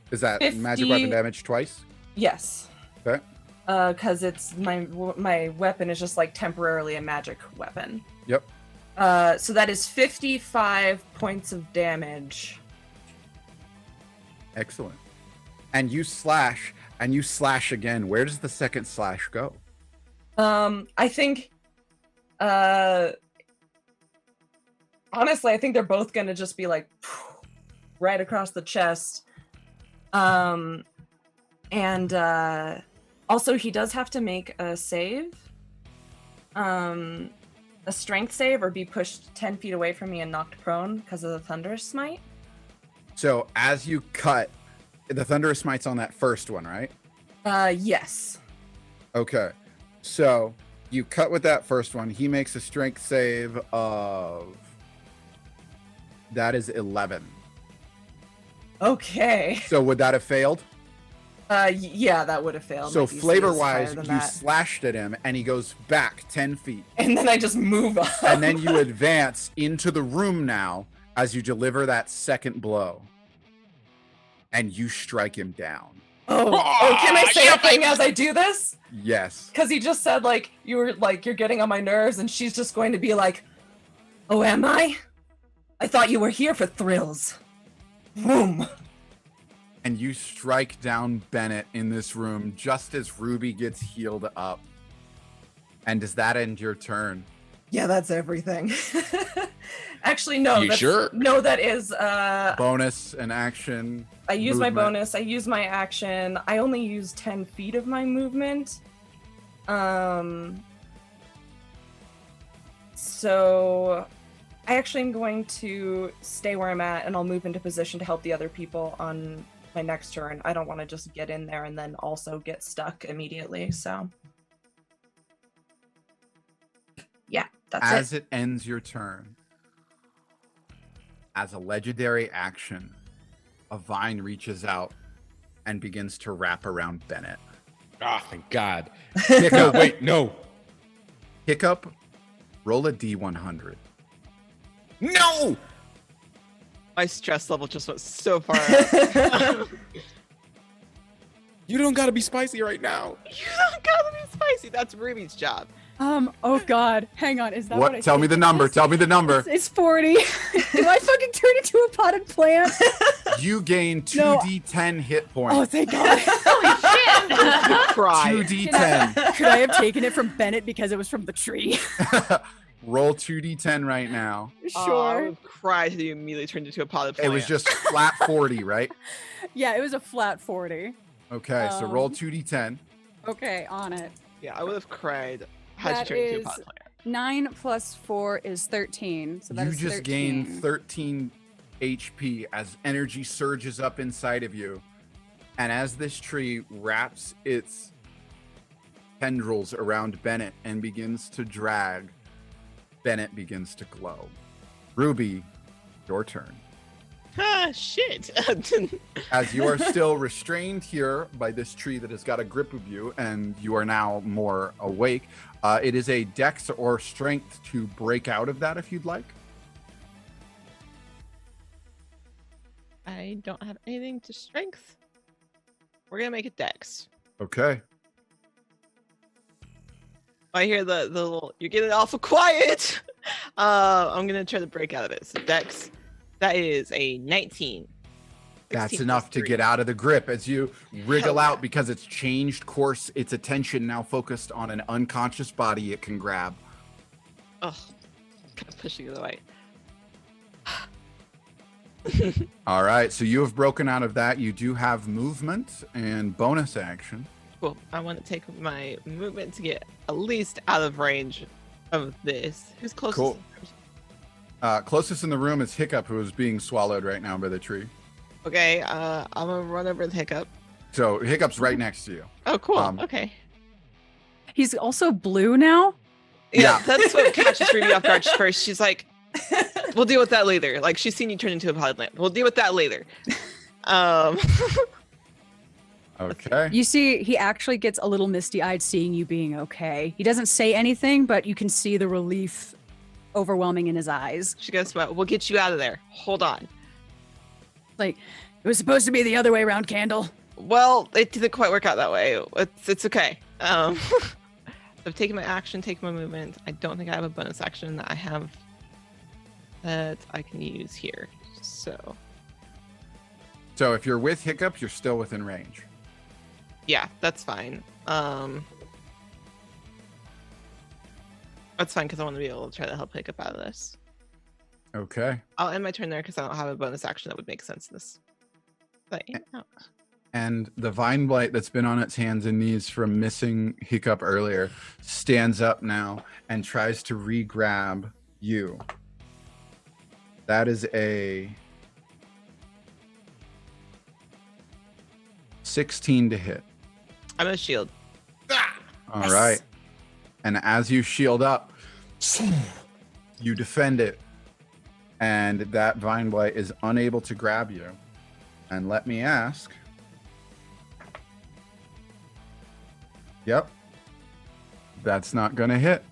Speaker 1: that
Speaker 2: 50...
Speaker 1: magic weapon damage twice?
Speaker 2: Yes.
Speaker 1: Okay.
Speaker 2: Because it's my weapon is just like temporarily a magic weapon.
Speaker 1: Yep.
Speaker 2: So that is 55 points of damage.
Speaker 1: Excellent. And you slash again. Where does the second slash go?
Speaker 2: I think honestly, I think they're both gonna just be like right across the chest. And also he does have to make a save. A strength save or be pushed 10 feet away from me and knocked prone because of the Thunderous Smite.
Speaker 1: So as you cut, the Thunderous Smite's on that first one, right?
Speaker 2: Yes.
Speaker 1: Okay. So you cut with that first one. He makes a strength save of... That is 11.
Speaker 2: Okay.
Speaker 1: So would that have failed?
Speaker 2: Yeah, that would have failed.
Speaker 1: So
Speaker 2: My DC is
Speaker 1: flavor-wise,
Speaker 2: higher than
Speaker 1: you
Speaker 2: that.
Speaker 1: slashed at him, and he goes back 10 feet.
Speaker 2: And then I just move up.
Speaker 1: And then you advance into the room now as you deliver that second blow. And you strike him down.
Speaker 2: Oh, can I say a thing as I do this?
Speaker 1: Yes.
Speaker 2: Because he just said, like, you're getting on my nerves, and she's just going to be like, oh, am I? I thought you were here for thrills. Boom.
Speaker 1: And you strike down Bennett in this room just as Ruby gets healed up. And does that end your turn?
Speaker 2: Yeah, that's everything. Actually, no.
Speaker 3: You sure?
Speaker 2: No, that is...
Speaker 1: Bonus and action.
Speaker 2: I use my
Speaker 1: movement.
Speaker 2: bonus. I use my action. I only use 10 feet of my movement. So I actually am going to stay where I'm at, and I'll move into position to help the other people on my next turn. I don't want to just get in there and then also get stuck immediately. So yeah, that's
Speaker 1: As
Speaker 2: it.
Speaker 1: it ends your turn, as a legendary action, a vine reaches out and begins to wrap around Bennett.
Speaker 3: Ah, thank God. No,
Speaker 1: Hiccup,
Speaker 3: wait, no.
Speaker 1: Hiccup, roll a D100.
Speaker 3: No!
Speaker 6: My stress level just went so far up.
Speaker 3: You don't gotta be spicy right now.
Speaker 6: You don't gotta be spicy. That's Ruby's job.
Speaker 4: Oh God, hang on. Is that what I
Speaker 1: Tell me
Speaker 4: think
Speaker 1: the
Speaker 4: it
Speaker 1: number.
Speaker 4: is?
Speaker 1: Tell me the number.
Speaker 4: It's 40. Do I fucking turn into a potted plant?
Speaker 1: You gain
Speaker 4: No.
Speaker 1: 2d10 hit
Speaker 4: Oh,
Speaker 1: points.
Speaker 4: thank God.
Speaker 6: Cry.
Speaker 1: 2d10.
Speaker 4: Could I have taken it from Bennett because it was from the tree?
Speaker 1: Roll 2d10 right now.
Speaker 6: I
Speaker 4: Sure.
Speaker 6: would cry till you immediately turned into a potted
Speaker 1: It
Speaker 6: plant.
Speaker 1: was just flat 40, right?
Speaker 4: Yeah, it was a flat 40.
Speaker 1: Okay, so roll
Speaker 4: Um,
Speaker 1: 2d10.
Speaker 4: Okay, on it.
Speaker 6: Yeah, I would have cried had
Speaker 4: That
Speaker 6: you turned into a
Speaker 4: is
Speaker 6: potted plant.
Speaker 4: 9 plus 4 is 13. So that
Speaker 1: You
Speaker 4: is
Speaker 1: just
Speaker 4: 13.
Speaker 1: gain 13 HP as energy surges up inside of you. And as this tree wraps its tendrils around Bennett and begins to drag, Bennett begins to glow. Ruby, your turn.
Speaker 6: Ah, shit.
Speaker 1: As you are still restrained here by this tree that has got a grip of you, and you are now more awake, it is a dex or strength to break out of that if you'd like.
Speaker 6: I don't have anything to strength. We're gonna make it dex.
Speaker 1: Okay.
Speaker 6: I hear the little, you're getting awful quiet. I'm gonna try to break out of it. So dex, that is a 19.
Speaker 1: That's
Speaker 6: 16
Speaker 1: enough
Speaker 6: plus
Speaker 1: to
Speaker 6: 3.
Speaker 1: get out of the grip as you wriggle
Speaker 6: Hell yeah.
Speaker 1: out because it's changed course. Its attention now focused on an unconscious body it can grab.
Speaker 6: Oh, kind of pushing it away.
Speaker 1: All right, so you have broken out of that. You do have movement and bonus action.
Speaker 6: Cool. I want to take my movement to get at least out of range of this. Who's closest?
Speaker 1: Cool. Closest in the room is Hiccup, who is being swallowed right now by the tree.
Speaker 6: Okay, I'm gonna run over the Hiccup.
Speaker 1: So Hiccup's right next to you.
Speaker 6: Oh, cool.
Speaker 1: Um,
Speaker 6: Okay.
Speaker 4: He's also blue now?
Speaker 6: Yeah, that's what catches Ruby off guard first. She's like, "We'll deal with that later." Like she's seen you turn into a potted plant. We'll deal with that later.
Speaker 1: Okay.
Speaker 4: You see, he actually gets a little misty-eyed seeing you being okay. He doesn't say anything, but you can see the relief overwhelming in his eyes.
Speaker 6: She goes, well, we'll get you out of there. Hold on.
Speaker 4: Like, it was supposed to be the other way around, Candle.
Speaker 6: Well, it didn't quite work out that way. It's okay. I've taken my action, taken my movement. I don't think I have a bonus action that I have that I can use here. So
Speaker 1: if you're with Hiccup, you're still within range.
Speaker 6: yeah, that's fine. That's fine because I want to be able to try to help Hiccup out of this.
Speaker 1: Okay.
Speaker 6: I'll end my turn there because I don't have a bonus action that would make sense in this. But yeah, no.
Speaker 1: And the vine blight that's been on its hands and knees from missing Hiccup earlier stands up now and tries to re-grab you. That is a 16 to hit.
Speaker 6: I'm a shield.
Speaker 1: All
Speaker 4: Yes.
Speaker 1: right. And as you shield up, you defend it. And that vine blight is unable to grab you. And let me ask. Yep. That's not going to hit.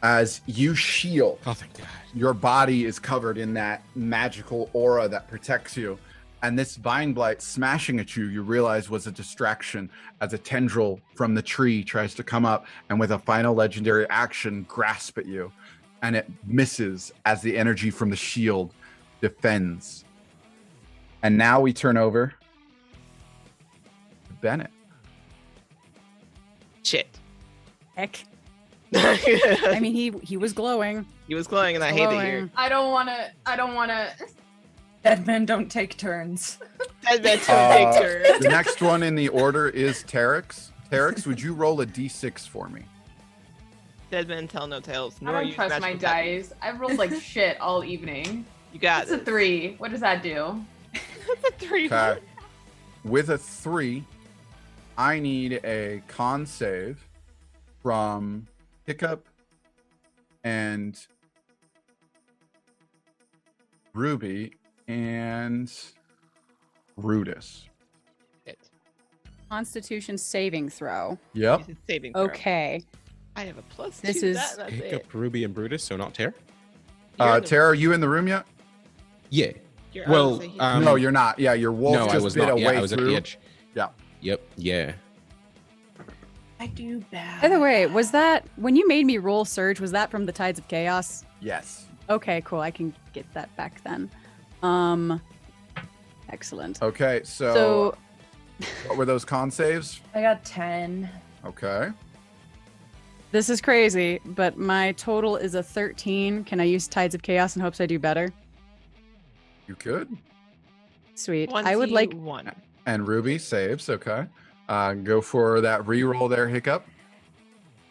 Speaker 1: As you shield,
Speaker 3: Oh, thank God.
Speaker 1: your body is covered in that magical aura that protects you. And this vine blight smashing at you, you realize was a distraction as a tendril from the tree tries to come up and with a final legendary action grasp at you. And it misses as the energy from the shield defends. And now we turn over to Bennett.
Speaker 6: Shit.
Speaker 4: Heck.
Speaker 6: He
Speaker 4: I mean, he was glowing.
Speaker 6: was glowing, and I hate it here.
Speaker 4: Glowing.
Speaker 5: I don't wanna.
Speaker 2: Dead men don't take turns.
Speaker 6: Dead men don't take turns.
Speaker 1: The next one in the order is Terex. Terex, would you roll a d6 for me?
Speaker 6: Dead men tell no tales.
Speaker 5: I
Speaker 6: Nor
Speaker 5: don't
Speaker 6: use
Speaker 5: trust my
Speaker 6: magical tactics.
Speaker 5: dice. I've rolled like shit all evening.
Speaker 6: You got
Speaker 5: It's a
Speaker 6: this.
Speaker 5: 3. What does that do?
Speaker 6: That's a 3.
Speaker 1: Okay. With a 3, I need a con save from Hiccup and Ruby and Rudis.
Speaker 4: Constitution saving throw.
Speaker 1: Yep.
Speaker 6: Use a saving throw.
Speaker 4: Okay.
Speaker 6: I have a plus
Speaker 4: This
Speaker 6: 2
Speaker 4: is-
Speaker 6: that, that's it.
Speaker 3: Hiccup, Ruby, and Brutus, so not Tear?
Speaker 6: You're in the-
Speaker 1: Tara, are you in the room yet?
Speaker 3: Yeah.
Speaker 6: you're
Speaker 3: well,
Speaker 6: honestly-
Speaker 1: No, you're not. Yeah, your wolf
Speaker 3: no,
Speaker 1: just
Speaker 3: I was
Speaker 1: bit
Speaker 3: not.
Speaker 1: a
Speaker 3: Yeah,
Speaker 1: way
Speaker 3: I was
Speaker 1: through.
Speaker 3: at the edge.
Speaker 1: Yeah.
Speaker 3: Yep. Yeah.
Speaker 2: I do bad.
Speaker 4: By the way, was that when you made me roll Surge? Was that from the Tides of Chaos?
Speaker 1: Yes.
Speaker 4: Okay, cool. I can get that back then. Excellent.
Speaker 1: Okay, so,
Speaker 4: So
Speaker 1: what were those con saves?
Speaker 2: I got 10.
Speaker 1: Okay.
Speaker 4: this is crazy, but my total is a 13. Can I use Tides of Chaos in hopes I do better?
Speaker 1: You could.
Speaker 4: Sweet. I would like
Speaker 6: 21.
Speaker 1: And Ruby saves. Okay. Go for that re-roll there, Hiccup.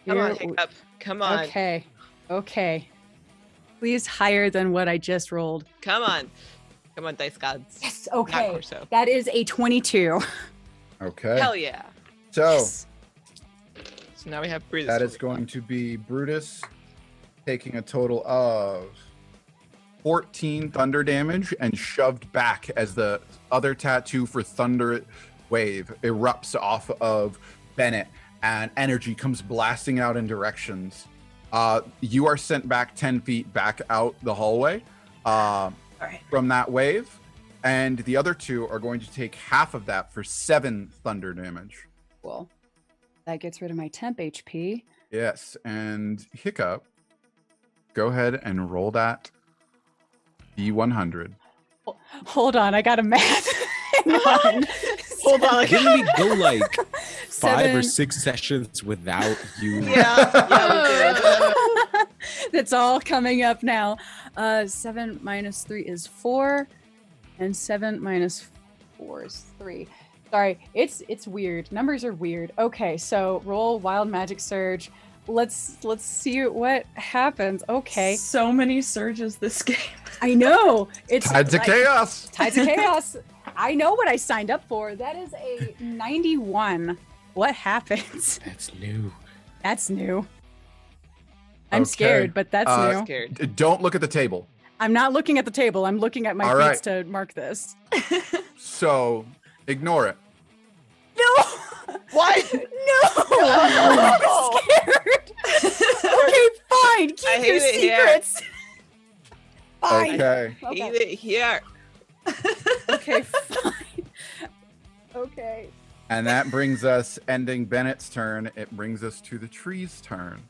Speaker 6: Come on,
Speaker 4: Here-
Speaker 6: Hiccup. Come on.
Speaker 4: Okay. Okay. Please higher than what I just rolled.
Speaker 6: Come on. Come on, dice gods.
Speaker 4: Yes.
Speaker 6: Not
Speaker 4: Okay.
Speaker 6: Corso.
Speaker 4: That is a 22.
Speaker 1: Okay.
Speaker 6: Hell yeah.
Speaker 1: So
Speaker 4: Yes.
Speaker 6: So now we have Brutus.
Speaker 1: that is going to be Brutus taking a total of 14 thunder damage and shoved back as the other tattoo for Thunder Wave erupts off of Bennett and energy comes blasting out in directions. You are sent back 10 feet back out the hallway
Speaker 2: All right.
Speaker 1: from that wave, and the other two are going to take half of that for 7 thunder damage.
Speaker 4: Cool. That gets rid of my temp HP.
Speaker 1: Yes, and Hiccup, go ahead and roll that D100.
Speaker 4: Hold on, I got a math. Hang on.
Speaker 6: Hold on.
Speaker 3: Didn't we go like 5 or
Speaker 4: Seven.
Speaker 3: 6 sessions without you?
Speaker 6: Yeah, we did.
Speaker 4: That's all coming up now. 7 minus 3 is 4, and 7 minus 4 is 3. Sorry, it's weird. Numbers are weird. Okay, so roll Wild Magic Surge. Let's see what happens. Okay,
Speaker 2: So many surges this game.
Speaker 4: I know it's
Speaker 1: Tides of
Speaker 4: like-
Speaker 1: Chaos.
Speaker 4: Tides of Chaos. I know what I signed up for. That is a 91. What happens?
Speaker 3: That's new.
Speaker 4: That's new. I'm
Speaker 1: Okay.
Speaker 4: scared, but that's
Speaker 1: Uh,
Speaker 4: new.
Speaker 6: Scared.
Speaker 1: Don't look at the table.
Speaker 4: I'm not looking at the table. I'm looking at my
Speaker 1: All
Speaker 4: feet
Speaker 1: right.
Speaker 4: to mark this.
Speaker 1: So ignore it.
Speaker 4: No.
Speaker 6: What?
Speaker 4: No! I'm scared. Okay, fine. Keep
Speaker 6: I
Speaker 4: your
Speaker 6: hate it here.
Speaker 4: secrets. Fine.
Speaker 1: Okay.
Speaker 6: Eat it here.
Speaker 4: Okay, fine. Okay.
Speaker 1: And that brings us, ending Bennett's turn, it brings us to the tree's turn.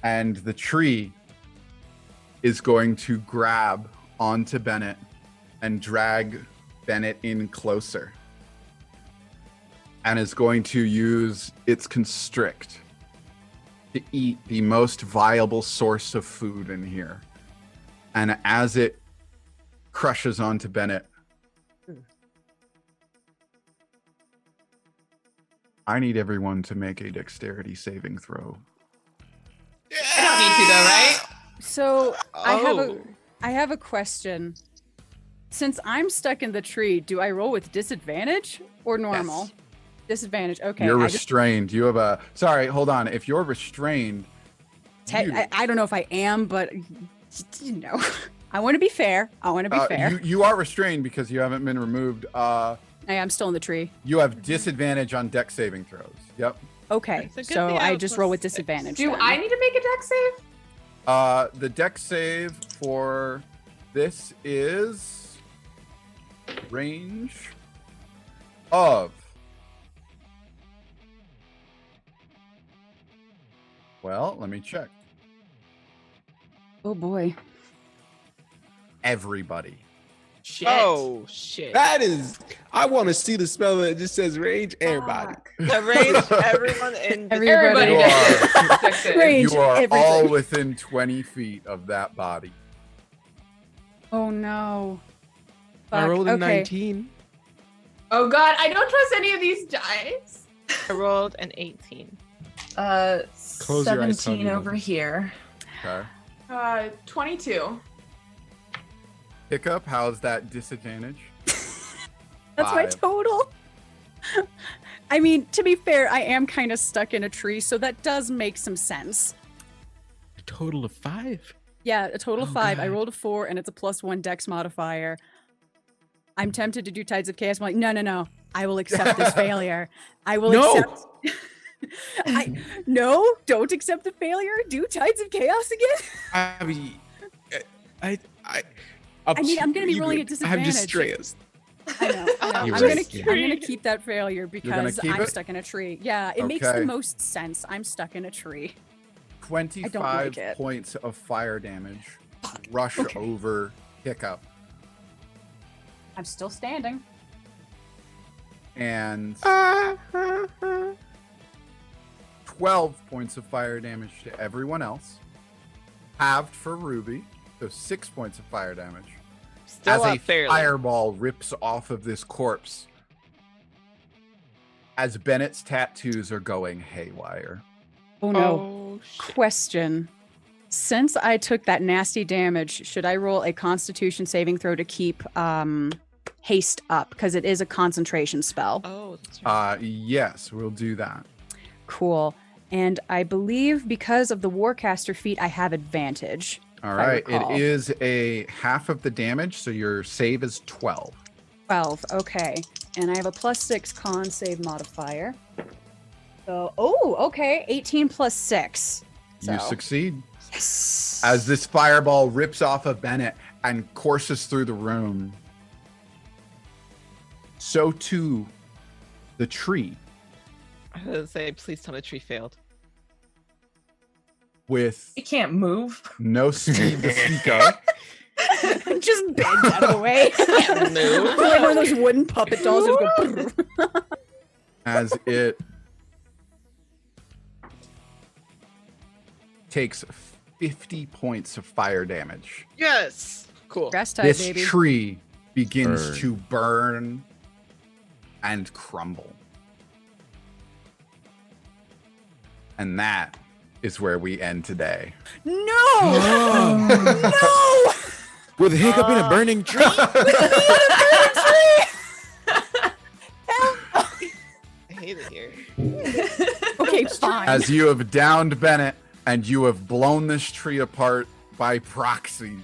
Speaker 1: And the tree is going to grab onto Bennett and drag Bennett in closer. And is going to use its constrict to eat the most viable source of food in here. And as it crushes onto Bennett, I need everyone to make a dexterity saving throw.
Speaker 5: I don't need to though, right?
Speaker 4: So
Speaker 6: Oh.
Speaker 4: I have a question. Since I'm stuck in the tree, do I roll with disadvantage or normal?
Speaker 6: Yes.
Speaker 4: Disadvantage. Okay.
Speaker 1: You're
Speaker 4: I just-
Speaker 1: restrained. You have a. Sorry, hold on. If you're restrained, you-
Speaker 4: I don't know if I am, but you know, I want to be fair. I want to be fair.
Speaker 1: you are restrained because you haven't been removed.
Speaker 4: I am still in the tree.
Speaker 1: You have disadvantage on dex saving throws. Yep.
Speaker 4: Okay.
Speaker 6: It's a good
Speaker 4: So
Speaker 6: thing I
Speaker 4: I
Speaker 6: have
Speaker 4: just
Speaker 6: plus
Speaker 4: roll with
Speaker 6: 6.
Speaker 4: disadvantage.
Speaker 5: Do
Speaker 4: then.
Speaker 5: I need to make a dex save?
Speaker 1: The dex save for this is range of. Well, let me check.
Speaker 4: Oh boy.
Speaker 1: Everybody.
Speaker 5: Shit.
Speaker 6: Oh shit.
Speaker 3: That is. I want to see the spell that just says range. Everybody.
Speaker 6: The range, everyone in
Speaker 4: Everybody.
Speaker 5: Everybody
Speaker 1: You
Speaker 5: gets
Speaker 1: are-
Speaker 5: a dex save.
Speaker 4: Range,
Speaker 1: You are
Speaker 4: everything.
Speaker 1: all within 20 feet of that body.
Speaker 4: Oh no.
Speaker 3: I
Speaker 4: Fuck,
Speaker 3: rolled a
Speaker 4: okay.
Speaker 3: 19.
Speaker 5: Oh god, I don't trust any of these dice.
Speaker 6: I rolled an 18.
Speaker 3: Close your eyes,
Speaker 2: 17
Speaker 3: Tony.
Speaker 2: over here.
Speaker 1: Okay.
Speaker 5: 22.
Speaker 1: Hiccup, how's that disadvantage?
Speaker 4: That's my
Speaker 1: 5.
Speaker 4: total. I mean, to be fair, I am kind of stuck in a tree, so that does make some sense.
Speaker 3: A total of 5.
Speaker 4: Yeah, a total of
Speaker 3: Oh,
Speaker 4: 5. I
Speaker 3: God.
Speaker 4: rolled a 4, and it's a +1 dex modifier. I'm tempted to do Tides of Chaos. I'm like, no. I will accept this failure. I will
Speaker 3: No.
Speaker 4: accept. No, don't accept the failure. Do Tides of Chaos again.
Speaker 3: I mean, I
Speaker 4: mean, I'm gonna be rolling at
Speaker 3: I'm just
Speaker 4: disadvantage.
Speaker 3: stressed.
Speaker 4: I know. I'm
Speaker 3: You're
Speaker 4: gonna,
Speaker 3: right.
Speaker 4: I'm gonna keep that failure
Speaker 1: gonna
Speaker 4: because
Speaker 1: keep
Speaker 4: I'm
Speaker 1: it?
Speaker 4: stuck in a tree. Yeah, it makes
Speaker 1: Okay.
Speaker 4: the most sense. I'm stuck in a tree.
Speaker 1: 25
Speaker 4: like it.
Speaker 1: points of fire damage rush
Speaker 4: Okay.
Speaker 1: over Hiccup.
Speaker 4: I'm still standing.
Speaker 1: And 12 points of fire damage to everyone else. Halved for Ruby, so 6 points of fire damage.
Speaker 6: Still
Speaker 1: As
Speaker 6: up
Speaker 1: a
Speaker 6: fairly.
Speaker 1: fireball rips off of this corpse. As Bennett's tattoos are going haywire.
Speaker 4: Oh no.
Speaker 6: Oh shit.
Speaker 4: Question. Since I took that nasty damage, should I roll a constitution saving throw to keep haste up? Because it is a concentration spell.
Speaker 6: Oh, that's right.
Speaker 1: Yes, we'll do that.
Speaker 4: Cool. And I believe because of the Warcaster feat, I have advantage.
Speaker 1: All
Speaker 4: if I
Speaker 1: right,
Speaker 4: recall.
Speaker 1: it is a half of the damage, so your save is 12.
Speaker 4: 12. Okay. And I have a +6 con save modifier. So, oh, okay. 18 plus 6. So,
Speaker 1: You succeed.
Speaker 4: yes.
Speaker 1: As this fireball rips off of Bennett and courses through the room, so too the tree
Speaker 6: I was gonna say, please tell me the tree failed.
Speaker 1: with
Speaker 2: It can't move.
Speaker 1: no speed to speak of.
Speaker 4: Just bends out of the way.
Speaker 6: Move.
Speaker 4: Like one of those wooden puppet dolls that go.
Speaker 1: As it takes 50 points of fire damage.
Speaker 6: Yes. Cool.
Speaker 4: Grass type,
Speaker 1: This
Speaker 4: baby.
Speaker 1: tree begins
Speaker 3: Burn.
Speaker 1: to burn and crumble. And that is where we end today.
Speaker 4: No!
Speaker 3: no! With Hiccup in a burning tree.
Speaker 6: I hate it here.
Speaker 4: Okay, fine.
Speaker 1: As you have downed Bennett and you have blown this tree apart by proxy,